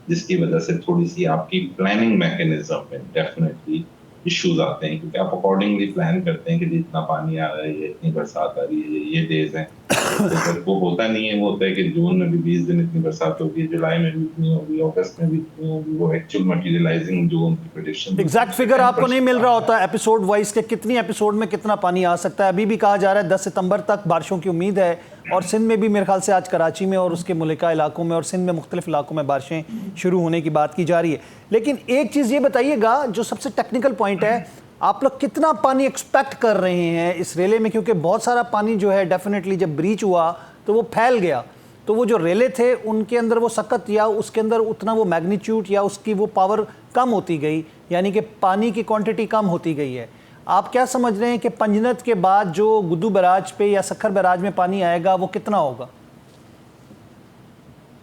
Speaker 3: जिसकी वजह से थोड़ी सी आपकी प्लानिंग मैकेनिज्म में डेफिनेटली इश्यूज आते हैं। क्योंकि आप अकॉर्डिंगली प्लान करते हैं कि जितना पानी आ रहा है, इतनी बरसात आ रही है, ये डेज हैं, तो वो होता नहीं है। वो होता है कि जून में भी 20 दिन इतनी बरसात होगी, जुलाई में भी इतनी होगी, अगस्त में भी इतनी होगी। वो एक्चुअल मटेरियलाइजिंग जो उनकी प्रेडिक्शन,
Speaker 1: एग्जैक्ट फिगर आपको नहीं मिल रहा होता एपिसोड वाइज के कितनी एपिसोड में कितना पानी आ सकता है। अभी भी कहा जा रहा है 10 सितंबर तक बारिशों की उम्मीद है, और सिंध में भी मेरे ख्याल से आज कराची में और उसके मुल्का इलाकों में और सिंध में मुख्तलिफ इलाकों में बारिशें शुरू होने की बात की जा रही है। लेकिन एक चीज़ ये बताइएगा, जो सबसे टेक्निकल पॉइंट है, आप लोग कितना पानी एक्सपेक्ट कर रहे हैं इस रेले में? क्योंकि बहुत सारा पानी जो है डेफिनेटली जब ब्रीच हुआ तो वो फैल गया, तो वो जो रेले थे उनके अंदर वो सकत या उसके अंदर उतना वो मैग्नीट्यूड या उसकी वो पावर कम होती गई, यानी कि पानी की क्वांटिटी कम होती गई है। आप क्या समझ रहे हैं कि पंजनत के बाद जो गुद्दू बैराज पे या सखर बैराज में पानी आएगा वो कितना होगा?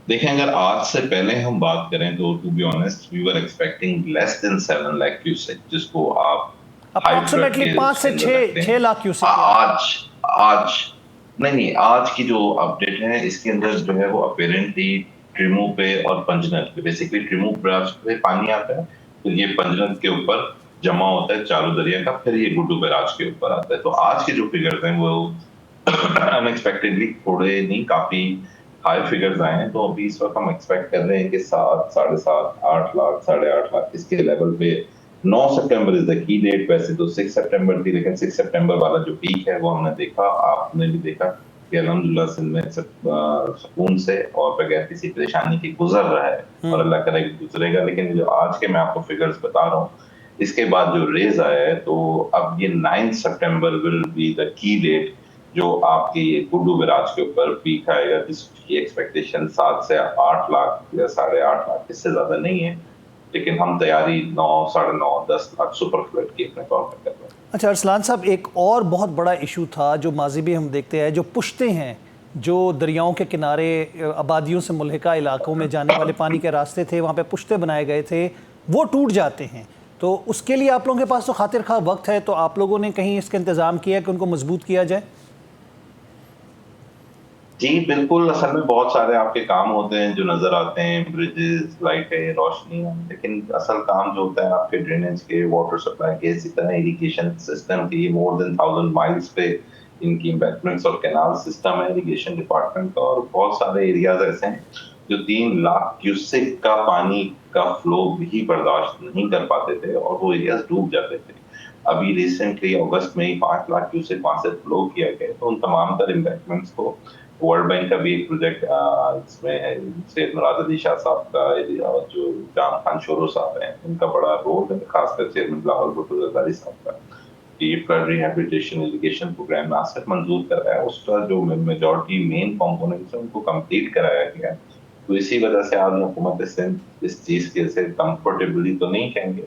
Speaker 3: देखें, अगर आज से पहले हम बात करें तो to be honest we were expecting less than 7 lakh cusec, जिसको आप
Speaker 1: अप्रॉक्सीमेटली 5 से 6 लाख क्यूसेक।
Speaker 3: आज नहीं, आज की जो अपडेट है इसके अंदर जो है वो अपेरेंटली ट्रिमू पे और पंजनत पे, बेसिकली ट्रिमू बैराज पे पानी आता है, फिर ये पंजनत के ऊपर जमा होता है चालू दरिया का, फिर ये गुड्डू बैराज के ऊपर आता है। तो आज के जो फिगर्स हैं वो अनएक्सपेक्टेडली थोड़े नहीं, काफी हाई फिगर्स आए हैं, तो अभी इस वक्त हम एक्सपेक्ट कर रहे हैं कि 7, 7.5, 8 लाख, 8.5 लाख इसके लेवल पे 9 सितंबर इज द की डेट। वैसे तो 6 सितंबर थी, लेकिन 6 सितंबर वाला जो पीक है वो हमने देखा, आपने भी देखा कि अल्हम्दुलिल्लाह सिंध में सुकून से और बगैर किसी परेशानी के गुजर रहा है, और अल्लाह करे कि गुजरेगा। लेकिन जो आज के मैं आपको फिगर्स बता रहा हूँ, इसके बाद जो रेज आया है, तो अब ये 9 सितंबर will be the key date जो आपके ये गुड्डू विराज के ऊपर पीक आएगा, जिसकी एक्सपेक्टेशन 7 से 8 लाख या 8.5 लाख, इससे ज्यादा नहीं है। लेकिन हम तैयारी 9, 9.5, 10 लाख सुपर फ्लड की अपने तौर पर कर रहे हैं।
Speaker 1: अच्छा अरसलान साहब, एक और बहुत बड़ा इशू था जो माजी भी हम देखते हैं, जो पुश्ते हैं जो दरियाओं के किनारे आबादियों से मुल्हिका इलाकों में जाने वाले पानी के रास्ते थे, वहाँ पे पुश्ते बनाए गए थे, वो टूट जाते हैं। तो उसके लिए आप लोगों के पास तो खातिर खा वक्त है, तो आप लोगों ने कहीं इसका इंतज़ाम किया कि उनको मजबूत किया जाए?
Speaker 3: जी बिल्कुल, असल में बहुत सारे आपके काम होते हैं जो नजर आते हैं, ब्रिजेस, लाइटें, रोशनी, लेकिन असल काम जो होता है आपके ड्रेनेज के, वाटर सप्लाई के, इसी तरह इरिगेशन सिस्टम के, मोर देन 1000 माइल्स पे इनकी इम्बैंकमेंट्स और कैनाल सिस्टम है इरिगेशन डिपार्टमेंट का, और बहुत सारे एरियाज ऐसे हैं जो 3 लाख क्यूसेक का पानी का फ्लो भी बर्दाश्त नहीं कर पाते थे और वो एरियाज डूब जाते थे। अभी रिसेंटली अगस्त में ही 5 लाख क्यूसेक वहां से फ्लो किया गया, तो उन तमाम तर इम्बैंकमेंट्स को वर्ल्ड बैंक का भी एक प्रोजेक्ट इसमें सैयद मुराद अली शाह साहब का और जो जाम खान शोरो साहब हैं उनका बड़ा रोल है, खासकर चेयरमैन बिलावल भुट्टो जरदारी साहब का। ये फ्लड रिहैबिलिटेशन इरिगेशन प्रोग्राम ना सिर्फ मंजूर कर रहा है, उसका जो मेजॉरिटी मेन कंपोनेंट्स है उनको कंप्लीट कराया गया है। तो इसी वजह से आज हुकूमत सिंध इस चीज के से कंफर्टेबली तो नहीं कहेंगे,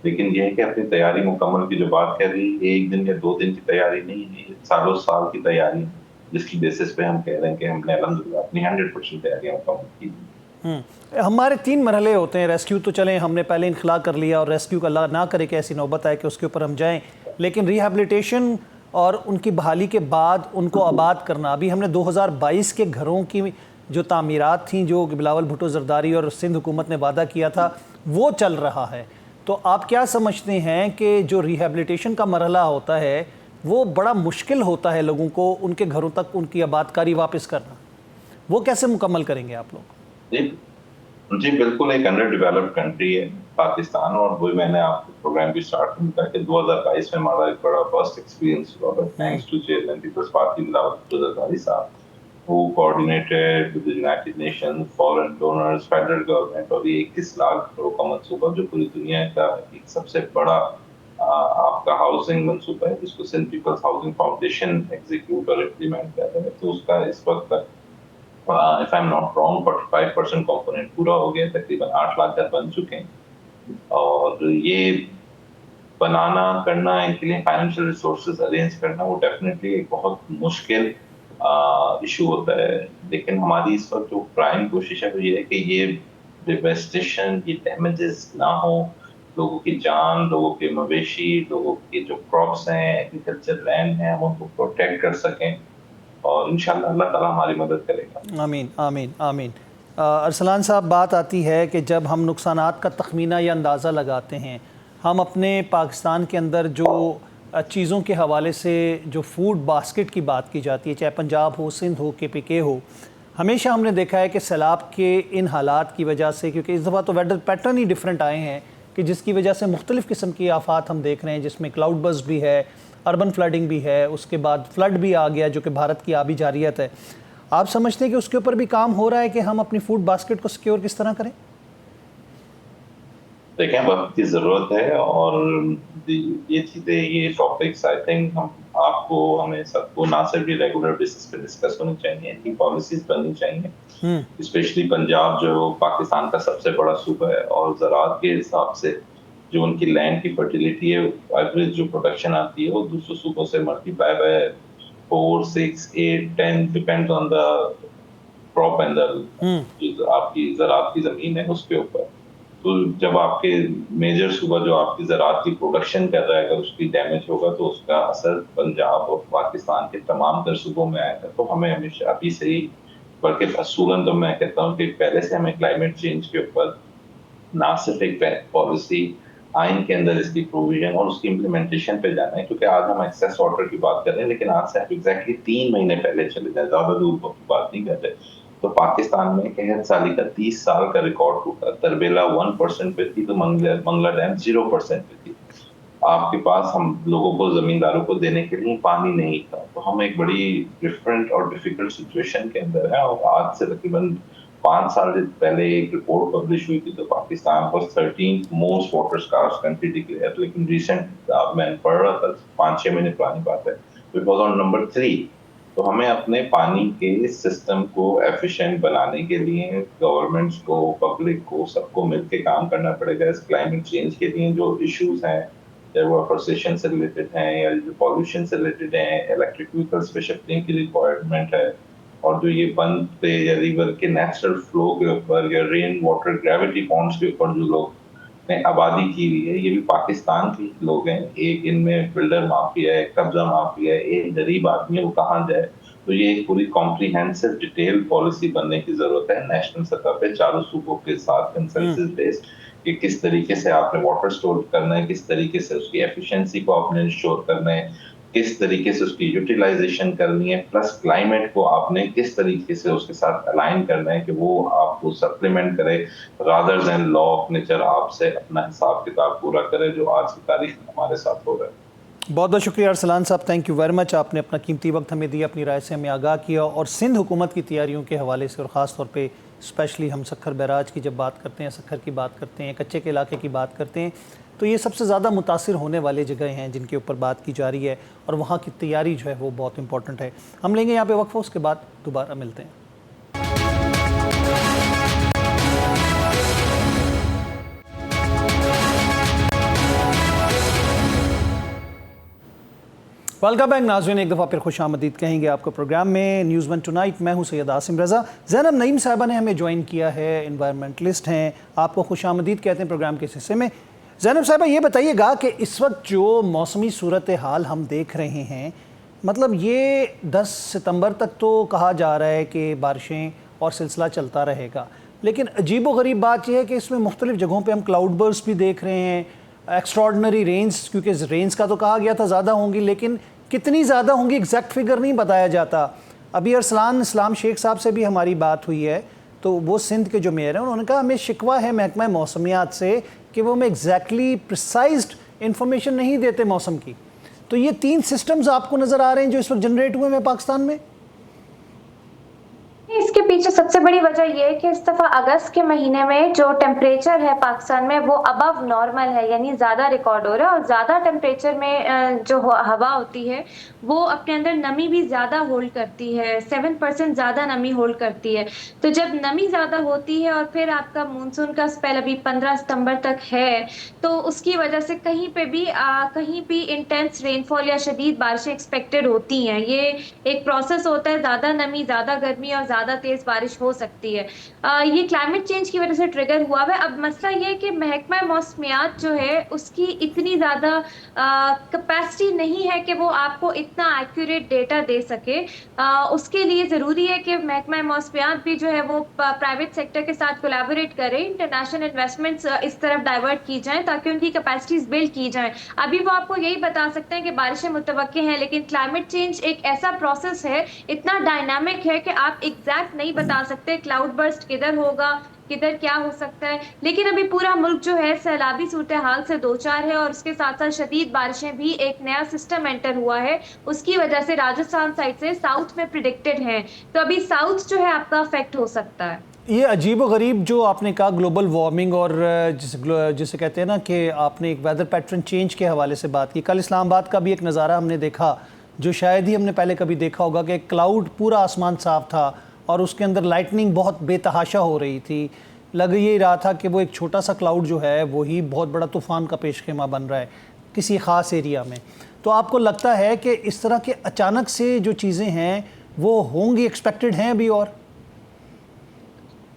Speaker 3: लेकिन यह है कि अपनी तैयारी मुकम्मल की जो बात कर रही है, एक दिन या 2 दिन की तैयारी नहीं है, सालों साल की तैयारी है, जिसकी बेसिस पे हम कह रहे हैं कि हमने अल्हम्दुलिल्लाह अपनी 100% तैयारियां मुकम्मल की।
Speaker 1: हमारे 3 मरहले होते हैं। रेस्क्यू तो चलें, हमने पहले इनखला कर लिया, और रेस्क्यू का अल्लाह ना करे कि ऐसी नौबत आए कि उसके ऊपर हम जाएं, लेकिन रिहैबिलिटेशन और उनकी बहाली के बाद उनको आबाद करना, अभी हमने 2022 के घरों की जो तामीरात थी, जो बिलावल भुट्टो जरदारी और सिंध हुकूमत ने वादा किया था, वो चल रहा है। तो आप क्या समझते हैं कि जो रिहैबिलिटेशन का मरहला होता है वो बड़ा मुश्किल होता है लोगों को उनके घरों तक उनकी आबादकारी वापस करना, वो कैसे मुकम्मल करेंगे आप लोग?
Speaker 3: जी बिल्कुल, एक अंडर डेवलप्ड कंट्री है पाकिस्तान, और वही मैंने आपको प्रोग्राम भी स्टार्ट किया कि 2022 में हमारा एक बड़ा फर्स्ट एक्सपीरियंस हुआ, thanks to chairman Peoples Party Bilawal Bhutto Zardari साहब, who coordinated with the United Nations, foreign donors, federal government, और ये 21 लाख करोड़ का मंसूबा जो पूरी दुनिया का एक सबसे बड़ा आपका हाउसिंग मंसूबा है, जिसको सिंध पीपल्स हाउसिंग फाउंडेशन एग्जीक्यूट और इम्प्लीमेंट कर रहे हैं। तो उसका इस वक्त तक if I am not wrong 45% component पूरा हो गया, तकरीबन 8 लाख घर बन चुके हैं, और ये बनाना करना, इनके लिए फाइनेंशियल रिसोर्सेज अरेंज करना, वो डेफिनेटली एक बहुत मुश्किल इशू होता है। लेकिन हमारी इस वक्त जो प्राइम कोशिश है वो ये है कि ये डिवेस्टेशन, ये डैमेजेस ना हो, लोगों की जान, लोगों के मवेशी, लोगों के जो क्रॉप्स हैं, एग्रीकल्चर लैंड है, हम उनको प्रोटेक्ट कर सकें, और इंशाल्लाह अल्लाह ताला हमारी मदद करेगा।
Speaker 1: आमीन आमीन आमीन। अरसलान साहब, बात आती है कि जब हम नुकसानात का तखमीना या अंदाज़ा लगाते हैं, हम अपने पाकिस्तान के अंदर जो चीज़ों के हवाले से जो फूड बास्केट की बात की जाती है, चाहे पंजाब हो, सिंध हो, KPK हो, हमेशा हमने देखा है कि सैलाब के इन हालात की वजह से, क्योंकि इस दफ़ा तो वेदर पैटर्न ही डिफरेंट आए हैं कि जिसकी वजह से मुख्तलिफ़ किस्म की आफात हम देख रहे हैं, जिसमें क्लाउड बस्ट भी है, अर्बन फ्लडिंग भी है, उसके बाद फ्लड भी आ गया जो कि भारत की आबी जारियत है। आप समझते हैं कि उसके ऊपर भी काम हो रहा है कि हम अपनी फूड बास्केट को सिक्योर किस तरह करें?
Speaker 3: देखें, वक्त की ज़रूरत है, और ये चीज़ें, ये टॉपिक्स आई थिंक हमें सबको ना सिर्फ रेगुलर बेसिस पे डिस्कस होनी चाहिए, इनकी पॉलिसीज बननी चाहिए। स्पेशली पंजाब जो पाकिस्तान का सबसे बड़ा सूबा है, और ज़राअत के हिसाब से जो उनकी लैंड की फर्टिलिटी है, एवरेज जो प्रोडक्शन आती है वो दूसरे सूबों से multiply by 4, 6, 8, 10 depends on the crop and the आपकी ज़राअत की ज़मीन है उसके ऊपर। तो जब आपके मेजर सूबा जो आपकी ज़राअत की प्रोडक्शन कर रहा है, अगर उसकी डैमेज होगा तो उसका असर पंजाब और पाकिस्तान के तमाम तर सूबों में आएगा। तो हमें हमेशा अभी से ही, बल्कि असूलन तो मैं कहता हूँ कि पहले से हमें क्लाइमेट चेंज के ऊपर ना सिर्फ एक पॉलिसी, आइन के अंदर इसकी प्रोविजन और उसकी इम्प्लीमेंटेशन पे जाना है, क्योंकि आज हम एक्सेस वाटर की बात कर रहे हैं, लेकिन आज से हम एग्जैक्टली 3 महीने पहले चले जाए, ज़्यादा दूर की बात नहीं कर रहे। तो पाकिस्तान में कहत साली का 30 साल का रिकॉर्ड टूटा। तरबेला 1% पे थी तो मंगला डैम 0% पे थी। आपके पास हम लोगों को, जमींदारों को देने के लिए पानी नहीं था, तो हम एक बड़ी डिफरेंट और डिफिकल्ट सिचुएशन के अंदर है। और आज से तकरीबन 5 साल पहले एक रिपोर्ट पब्लिश हुई थी, तो Pakistan was 13th most water scarce country declared, लेकिन रिसेंट मैंने पढ़ रहा था 5-6 महीने पुरानी बात है, इट वाज ऑन नंबर 3। तो हमें अपने पानी के सिस्टम को एफिशिएंट बनाने के लिए गवर्नमेंट्स को, पब्लिक को, सबको मिलकर काम करना पड़ेगा। इस क्लाइमेट चेंज के लिए जो इश्यूज हैं, चाहे वो अफोरेस्टेशन से रिलेटेड हैं या जो पॉल्यूशन से रिलेटेड हैं, इलेक्ट्रिक व्हीकल्स पे शिफ्टिंग की रिक्वायरमेंट है, और जो ये बंद पे या रिवर के नेचुरल फ्लो के ऊपर या रेन वाटर ग्रेविटी पॉन्ड्स के ऊपर जो लोग ने आबादी की हुई है, ये भी पाकिस्तान के लोग हैं। एक इनमें बिल्डर माफिया है, कब्जा माफिया है, एक गरीब आदमी है, वो कहाँ जाए। तो ये एक पूरी कॉम्प्रिहेंसिव डिटेल पॉलिसी बनने की जरूरत है नेशनल सतह पे, चारों सूबों के साथ कंसेंसस बेस्ड, कि किस तरीके से आपने वाटर स्टोर करना है, किस तरीके से उसकी एफिशिएंसी को आपने इंश्योर करना है, किस तरीके से उसकी यूटिलाइजेशन करनी है, प्लस क्लाइमेट को आपने किस तरीके से उसके साथ अलाइन करना है कि वो आपको सप्लीमेंट करे, rather than law of nature आपसे अपना हिसाब किताब पूरा करे, जो आज की तारीख में हमारे साथ हो रहा है।
Speaker 1: बहुत बहुत शुक्रिया अरसलान साहब, थैंक यू वेरी मच। आपने अपना कीमती वक्त हमें दिया, अपनी राय से हमें आगाह किया, और सिंध हुकूमत की तैयारियों के हवाले से, और ख़ास तौर पे स्पेशली हम सक्खर बैराज की जब बात करते हैं, सक्खर की बात करते हैं, कच्चे के इलाके की बात करते हैं, तो ये सबसे ज़्यादा मुतासिर होने वाले जगह हैं जिनके ऊपर बात की जा रही है, और वहाँ की तैयारी जो है वो बहुत इंपॉर्टेंट है। हम लेंगे यहाँ पे वक्फा, उसके बाद दोबारा मिलते हैं। वेलकम बैक नाज़रीन, एक दफ़ा फिर खुश आमदीद कहेंगे आपको प्रोग्राम में न्यूज़ वन टुनाइट। मैं हूं सैयद आसिम रज़ा। ज़ैनब नईम साहिबा ने हमें ज्वाइन किया है, इन्वायरमेंटलिस्ट हैं, आपको खुश आमदीद कहते हैं प्रोग्राम के इस हिस्से में। ज़ैनब साहिबा, ये बताइएगा कि इस वक्त जो मौसमी सूरत हाल हम देख रहे हैं, मतलब ये 10 सितंबर तक तो कहा जा रहा है कि बारिशें और सिलसिला चलता रहेगा, लेकिन अजीब व गरीब बात यह है कि इसमें मुख्तलिफ़ जगहों पर हम क्लाउड बर्स्ट भी देख रहे हैं, एक्स्ट्रॉर्डनरी रेंज, क्योंकि रेंज का तो कहा गया था ज़्यादा होंगी, लेकिन कितनी ज़्यादा होंगी एग्जैक्ट फिगर नहीं बताया जाता। अभी अरसलान इस्लाम शेख साहब से भी हमारी बात हुई है, तो वो सिंध के जो मेयर हैं, उन्होंने कहा हमें शिकवा है महकमा मौसमियात से कि वो हमें एग्जैक्टली प्रिसाइज्ड इंफॉर्मेशन नहीं देते मौसम की। तो ये 3 सिस्टम्स आपको नज़र आ रहे हैं जो इस वक्त जनरेट हुए हैं पाकिस्तान में।
Speaker 4: इसके पीछे सबसे बड़ी वजह यह है कि इस दफा अगस्त के महीने में जो टेम्परेचर है पाकिस्तान में वो अबव नॉर्मल है, यानी ज्यादा रिकॉर्ड हो रहा है, और ज्यादा टेम्परेचर में जो हवा होती है वो अपने अंदर नमी भी ज्यादा होल्ड करती है, 7% ज्यादा नमी होल्ड करती है। तो जब नमी ज्यादा होती है और फिर आपका मानसून का स्पेल अभी 15 सितंबर तक है, तो उसकी वजह से कहीं भी इंटेंस रेनफॉल या शदीद बारिशें एक्सपेक्टेड होती हैं। ये एक प्रोसेस होता है, ज्यादा नमी, ज्यादा गर्मी और ज्यादा तेज बारिश हो सकती है। ये क्लाइमेट चेंज की वजह से ट्रिगर हुआ है। अब मसला ये है कि महकमा मौसमियात जो है उसकी इतनी ज्यादा कैपेसिटी नहीं है कि वो आपको इतना एक्यूरेट डेटा दे सके। उसके लिए जरूरी है कि महकमा मौसमियात भी जो है वो प्राइवेट सेक्टर के साथ कोलैबोरेट करे, इंटरनेशनल इन्वेस्टमेंट्स इस तरफ डाइवर्ट की जाए ताकि उनकी कैपेसिटीज बिल्ड की जाए। अभी वो आपको यही बता सकते हैं कि बारिशें मुतवक्के हैं, लेकिन क्लाइमेट चेंज एक ऐसा प्रोसेस है, इतना डायनामिक है कि आप एग्जैक्ट नहीं बता सकते क्लाउड बर्स्ट किधर होगा, किधर क्या हो सकता है। लेकिन अभी पूरा मुल्क जो है सैलाबी सूरत हाल से दो चार है, और उसके साथ साथ शदीद बारिशें भी, एक नया सिस्टम एंटर हुआ है, उसकी वजह से राजस्थान साइड से साउथ में प्रिडिक्टेड है, तो अभी साउथ जो है आपका अफेक्ट हो सकता है।
Speaker 1: ये अजीब व गरीब जो आपने कहा ग्लोबल वार्मिंग और जिसे कहते हैं ना कि आपने एक वेदर पैटर्न चेंज के हवाले से बात की, कल इस्लामाबाद का भी एक नज़ारा हमने देखा जो शायद ही हमने पहले कभी देखा होगा कि क्लाउड पूरा आसमान साफ था और उसके अंदर लाइटनिंग बहुत बेतहाशा हो रही थी। लग ये रहा था कि वो एक छोटा सा क्लाउड जो है वही बहुत बड़ा तूफ़ान का पेशखेमा बन रहा है किसी ख़ास एरिया में। तो आपको लगता है कि इस तरह के अचानक से जो चीज़ें हैं वो होंगी, एक्सपेक्टेड हैं अभी? और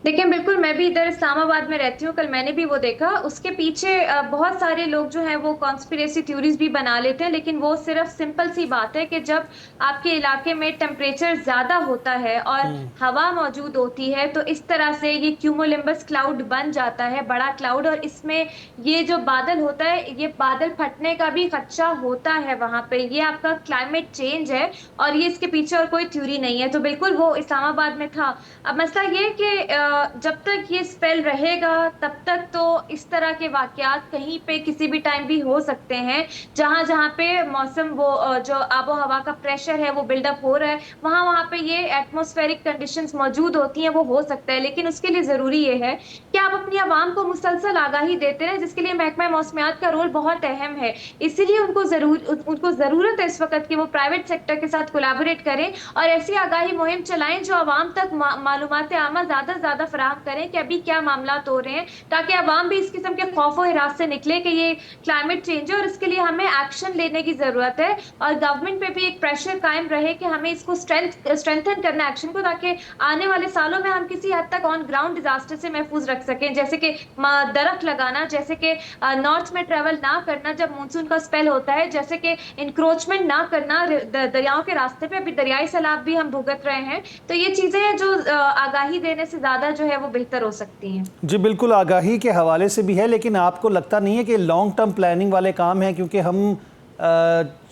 Speaker 4: देखिए बिल्कुल, मैं भी इधर इस्लामाबाद में रहती हूँ, कल मैंने भी वो देखा। उसके पीछे बहुत सारे लोग जो हैं वो कॉन्स्पिरेसी थ्योरीज भी बना लेते हैं, लेकिन वो सिर्फ सिंपल सी बात है कि जब आपके इलाके में टेम्परेचर ज्यादा होता है और हवा मौजूद होती है, तो इस तरह से ये क्यूमुलिम्बस क्लाउड बन जाता है, बड़ा क्लाउड, और इसमें ये जो बादल होता है, ये बादल फटने का भी खदशा होता है वहां पे। ये आपका क्लाइमेट चेंज है और ये इसके पीछे और कोई थ्योरी नहीं है। तो बिल्कुल वो इस्लामाबाद में था। अब मसला ये कि जब तक ये स्पेल रहेगा तब तक तो इस तरह के वाकयात कहीं पे किसी भी टाइम भी हो सकते हैं। जहां जहां पे मौसम वो जो आबो हवा का प्रेशर है वो बिल्डअप हो रहा है, वहां वहां पे ये एटमॉस्फेरिक कंडीशंस मौजूद होती हैं, वो हो सकता है। लेकिन उसके लिए जरूरी ये है कि आप अपनी आवाम को मुसलसल आगाही देते रहें, जिसके लिए महकमा मौसमियात का रोल बहुत अहम है। इसीलिए उनको जरूरत है इस वक्त कि वो प्राइवेट सेक्टर के साथ कोलैबोरेट करें और ऐसी आगाही मुहिम चलाएं जो आवाम तक मालूमात आमा ज्यादा फराहम करें कि अभी क्या मामला हो रहे हैं, ताकि आवाम भी इस किस्म के खौफ और हिरास से निकले कि ये क्लाइमेट चेंज है और इसके लिए हमें एक्शन लेने की जरूरत है। और गवर्नमेंट पे भी एक प्रेशर कायम रहे कि हमें इसको स्ट्रेंथन करना एक्शन को, ताकि आने वाले सालों में हम किसी हद तक ऑन ग्राउंड डिजास्टर से महफूज रख सकें। जैसे कि दरख्त लगाना, जैसे कि नॉर्थ में ट्रेवल ना करना जब मानसून का स्पेल होता है, जैसे कि इंक्रोचमेंट ना करना दरियाओं के रास्ते पे। अभी दरियाई सैलाब भी हम भुगत रहे हैं, तो ये चीजें हैं जो आगाही देने से ज्यादा जो है वो बेहतर हो सकती हैं।
Speaker 1: जी बिल्कुल, आगाही के हवाले से भी है, लेकिन आपको लगता नहीं है कि लॉन्ग टर्म प्लानिंग वाले काम हैं? क्योंकि हम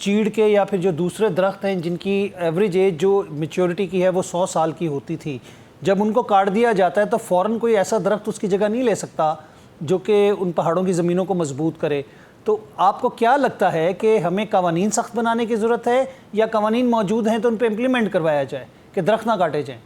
Speaker 1: चीड़ के या फिर जो दूसरे दरख्त हैं जिनकी एवरेज एज जो मेच्योरिटी की है वो 100 साल की होती थी, जब उनको काट दिया जाता है तो फ़ौरन कोई ऐसा दरख्त उसकी जगह नहीं ले सकता जो कि उन पहाड़ों की ज़मीनों को मजबूत करे। तो आपको क्या लगता है कि हमें कवानीन सख्त बनाने की ज़रूरत है, या कवानीन मौजूद हैं तो उन पर इम्प्लीमेंट करवाया जाए कि दरख्त ना काटे जाएँ?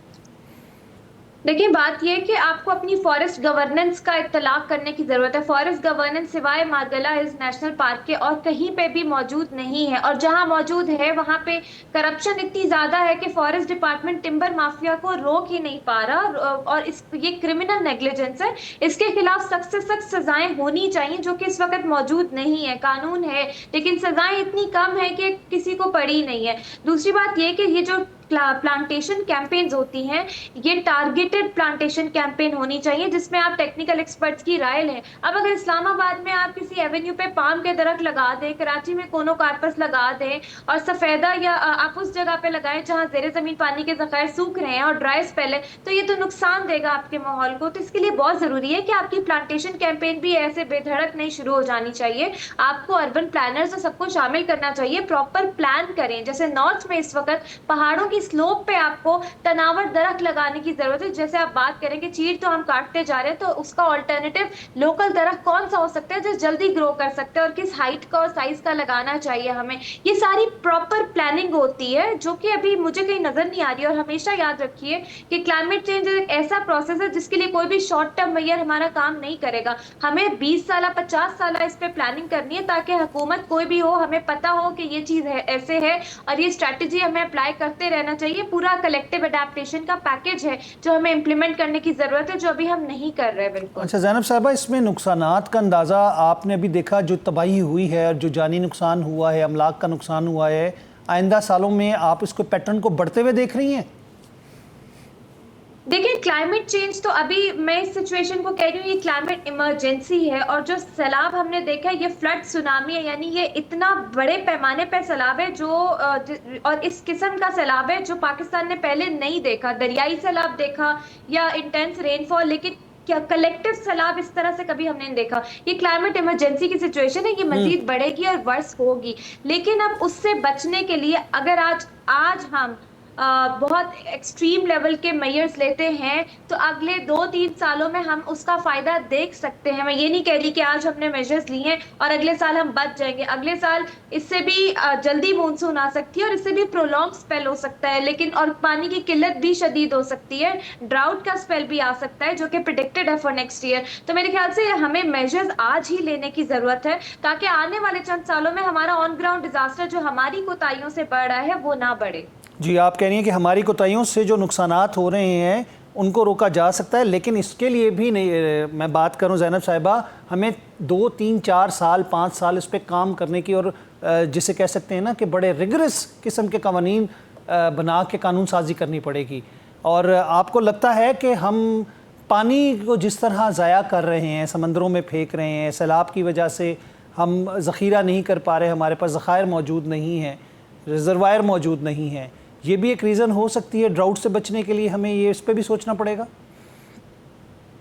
Speaker 4: देखिए बात यह है कि आपको अपनी फॉरेस्ट गवर्नेंस का इत्तलाक करने की जरूरत है। फॉरेस्ट गवर्नेंस सिवाय मार्गला हिल्स नेशनल पार्क के और कहीं पे भी मौजूद नहीं है, और जहां मौजूद है वहां पे करप्शन इतनी ज्यादा है कि फॉरेस्ट डिपार्टमेंट टिम्बर माफिया को रोक ही नहीं पा रहा। और ये क्रिमिनल नेग्लिजेंस है, इसके खिलाफ सख्त से सख्त सजाएं होनी चाहिए, जो कि इस वक्त मौजूद नहीं है। कानून है लेकिन सजाएं इतनी कम है कि किसी को पड़ी नहीं है। दूसरी बात यह कि ये जो प्लांटेशन कैंपेन्स होती हैं, ये टारगेटेड प्लांटेशन कैंपेन होनी चाहिए जिसमें आप टेक्निकल एक्सपर्ट्स की राय लें। अब अगर इस्लामाबाद में आप किसी एवेन्यू पे पाम के दरख्त लगा दें, कराची में कोनोकार्पस लगा दें और सफेदा, या आप उस जगह पे लगाएं जहां जेरे जमीन पानी के जखायर सूख रहे हैं और ड्राई स्पेल है, तो ये तो नुकसान देगा आपके माहौल को। तो इसके लिए बहुत जरूरी है कि आपकी प्लांटेशन कैंपेन भी ऐसे बेधड़क नहीं शुरू हो जानी चाहिए। आपको अर्बन प्लानर्स और सबको शामिल करना चाहिए, प्रॉपर प्लान करें। जैसे नॉर्थ में इस वक्त पहाड़ों स्लोप पे आपको तनावर दरख्त लगाने की जरूरत है। जैसे आप बात करें कि चीड़ तो हम काटते जा रहे हैं, तो उसका ऑल्टरनेटिव लोकल दरख्त कौन सा हो सकता है जो जल्दी ग्रो कर सकते हैं और किस हाइट का और साइज का लगाना चाहिए हमें। ये सारी प्रॉपर प्लानिंग होती है जो कि अभी मुझे कहीं नजर नहीं आ रही। और हमेशा याद रखिए कि क्लाइमेट चेंज एक ऐसा प्रोसेस है जिसके लिए कोई भी शॉर्ट टर्म मेजर हमारा काम नहीं करेगा। हमें 20 साल 50 साल इस पे प्लानिंग करनी है, ताकि हुकूमत कोई भी हो हमें पता हो कि ये चीज है, ऐसे है, और ये स्ट्रैटेजी हमें अप्लाई करते रहना चाहिए। पूरा कलेक्टिव अडेप्टेशन का पैकेज है जो हमें इंप्लीमेंट करने की जरूरत है, जो अभी हम नहीं कर रहे। बिल्कुल।
Speaker 1: अच्छा ज़ैनब साहिबा, इसमें नुकसानात का अंदाज़ा आपने अभी देखा, जो तबाही हुई है और जो जानी नुकसान हुआ है, अमलाक का नुकसान हुआ है, आइंदा सालों में आप इसको पैटर्न को बढ़ते हुए देख रही हैं?
Speaker 4: देखिए क्लाइमेट चेंज तो अभी मैं इस सिचुएशन को कह रही हूँ, ये क्लाइमेट इमरजेंसी है। और जो सैलाब हमने देखा है, ये फ्लड सुनामी है, यानी ये इतना बड़े पैमाने पर सैलाब है जो और इस किस्म का सैलाब है जो पाकिस्तान ने पहले नहीं देखा। दरियाई सैलाब देखा या इंटेंस रेनफॉल, लेकिन क्या कलेक्टिव सैलाब इस तरह से कभी हमने नहीं देखा। ये क्लाइमेट इमरजेंसी की सिचुएशन है, ये मजीद बढ़ेगी और वर्स होगी। लेकिन अब उससे बचने के लिए अगर आज हम बहुत एक्सट्रीम लेवल के मेजर्स लेते हैं, तो अगले 2-3 सालों में हम उसका फायदा देख सकते हैं। मैं ये नहीं कह रही कि आज हमने मेजर्स लिए हैं और अगले साल हम बच जाएंगे। अगले साल इससे भी जल्दी मानसून आ सकती है और इससे भी प्रोलॉन्ग स्पेल हो सकता है, लेकिन और पानी की किल्लत भी शदीद हो सकती है। ड्राउट का स्पेल भी आ सकता है जो कि प्रेडिक्टेड है फॉर नेक्स्ट ईयर। तो मेरे ख्याल से हमें मेजर्स आज ही लेने की जरूरत है, ताकि आने वाले चंद सालों में हमारा ऑन ग्राउंड डिजास्टर जो हमारी कोताहियों से बढ़ रहा है वो ना बढ़े।
Speaker 1: जी, आप कह रही हैं कि हमारी कोताहियों से जो नुकसानात हो रहे हैं उनको रोका जा सकता है, लेकिन इसके लिए भी नहीं, मैं बात करूं ज़ैनब साहिबा, हमें 2, 3, 4 साल 5 साल इस पे काम करने की, और जिसे कह सकते हैं ना कि बड़े रिगरस किस्म के कवानीन बना के कानून साजी करनी पड़ेगी। और आपको लगता है कि हम पानी को जिस तरह ज़ाया कर रहे हैं, समंदरों में फेंक रहे हैं, सैलाब की वजह से हम ज़ख़ीरा नहीं कर पा रहे, हमारे पास ज़खायर मौजूद नहीं हैं, रिजर्वायर मौजूद नहीं है, ये भी एक रीज़न हो सकती है ड्राउट से बचने के लिए? हमें ये इस पर भी सोचना पड़ेगा।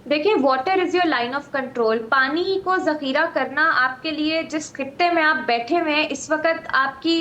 Speaker 4: देखिए, water is your line of control. पानी को जखीरा करना आपके लिए, जिस खित्ते में आप बैठे हुए हैं इस वक्त, आपकी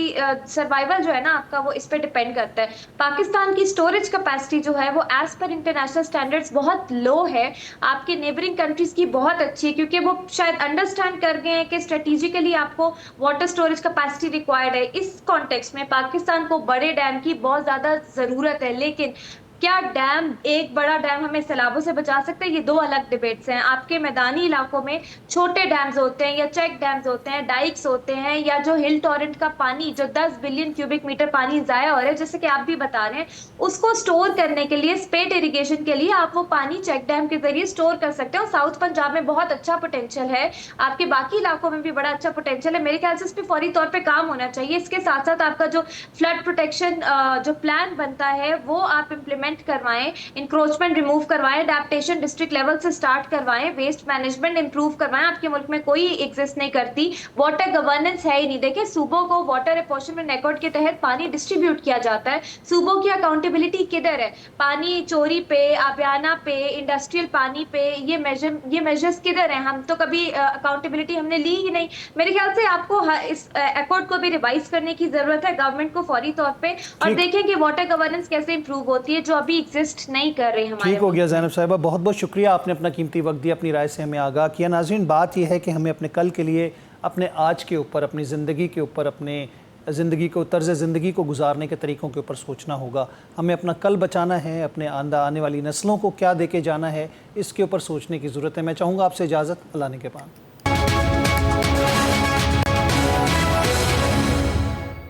Speaker 4: सर्वाइवल जो है ना आपका, वो इस पे डिपेंड करता है। पाकिस्तान की स्टोरेज कैपेसिटी जो है वो एज पर इंटरनेशनल स्टैंडर्ड्स बहुत लो है। आपके नेबरिंग कंट्रीज की बहुत अच्छी है, क्योंकि वो शायद अंडरस्टैंड कर गए हैं कि स्ट्रेटेजिकली आपको वाटर स्टोरेज कैपेसिटी रिक्वायर्ड है। इस कॉन्टेक्स्ट में पाकिस्तान को बड़े डैम की बहुत ज्यादा जरूरत है, लेकिन क्या डैम, एक बड़ा डैम हमें सैलाबों से बचा सकते हैं? ये दो अलग डिबेट्स हैं। आपके मैदानी इलाकों में छोटे डैम्स होते हैं या चेक डैम्स होते हैं, डाइक्स होते हैं, या जो हिल टॉरेंट का पानी जो 10 बिलियन क्यूबिक मीटर पानी जाया हो रहा है, जैसे कि आप भी बता रहे हैं, उसको स्टोर करने के लिए, स्पेट इरिगेशन के लिए आप वो पानी चेक डैम के जरिए स्टोर कर सकते हैं। और साउथ पंजाब में बहुत अच्छा पोटेंशियल है, आपके बाकी इलाकों में भी बड़ा अच्छा पोटेंशियल है। मेरे ख्याल से इस पर फौरी तौर पर काम होना चाहिए। इसके साथ साथ आपका जो फ्लड प्रोटेक्शन जो प्लान बनता है वो आप इम्प्लीमेंट करवाएं, इंक्रोचमेंट रिमूव करवाएं, अडैप्टेशन डिस्ट्रिक्ट लेवल से स्टार्ट करवाएं, वेस्ट मैनेजमेंट इंप्रूव करवाएं। आपके मुल्क में कोई एग्जिस्ट नहीं करती, वाटर गवर्नेंस है ही नहीं। देखिए, सूबों को वाटर अपॉर्चनमेंट रिकॉर्ड के तहत पानी डिस्ट्रीब्यूट किया जाता है, सूबों की अकाउंटेबिलिटी किधर है? पानी चोरी पे, आबियाना पे, इंडस्ट्रियल पानी पे, ये मेजर्स किधर है? हम तो कभी अकाउंटेबिलिटी हमने ली ही नहीं। मेरे ख्याल से आपको इस अकॉर्ड को भी रिवाइज करने की जरूरत है गवर्नमेंट को फौरी तौर पे, और देखें कि वाटर गवर्नेंस कैसे इंप्रूव होती है, जो अभी एग्जिस्ट नहीं कर रही हमारे।
Speaker 1: ठीक हो गया ज़ैनब साहिबा, बहुत बहुत शुक्रिया, आपने अपना कीमती वक्त दिया, अपनी राय से हमें आगाह किया। नाज़रीन, बात यह है कि हमें अपने कल के लिए, अपने आज के ऊपर, अपनी ज़िंदगी के ऊपर, अपने ज़िंदगी को, तर्ज़ ज़िंदगी को गुजारने के तरीक़ों के ऊपर सोचना होगा। हमें अपना कल बचाना है, अपने आने वाली नस्लों को क्या दे के जाना है, इसके ऊपर सोचने की ज़रूरत है। मैं चाहूँगा आपसे इजाज़त, अल्लाह ने के पास।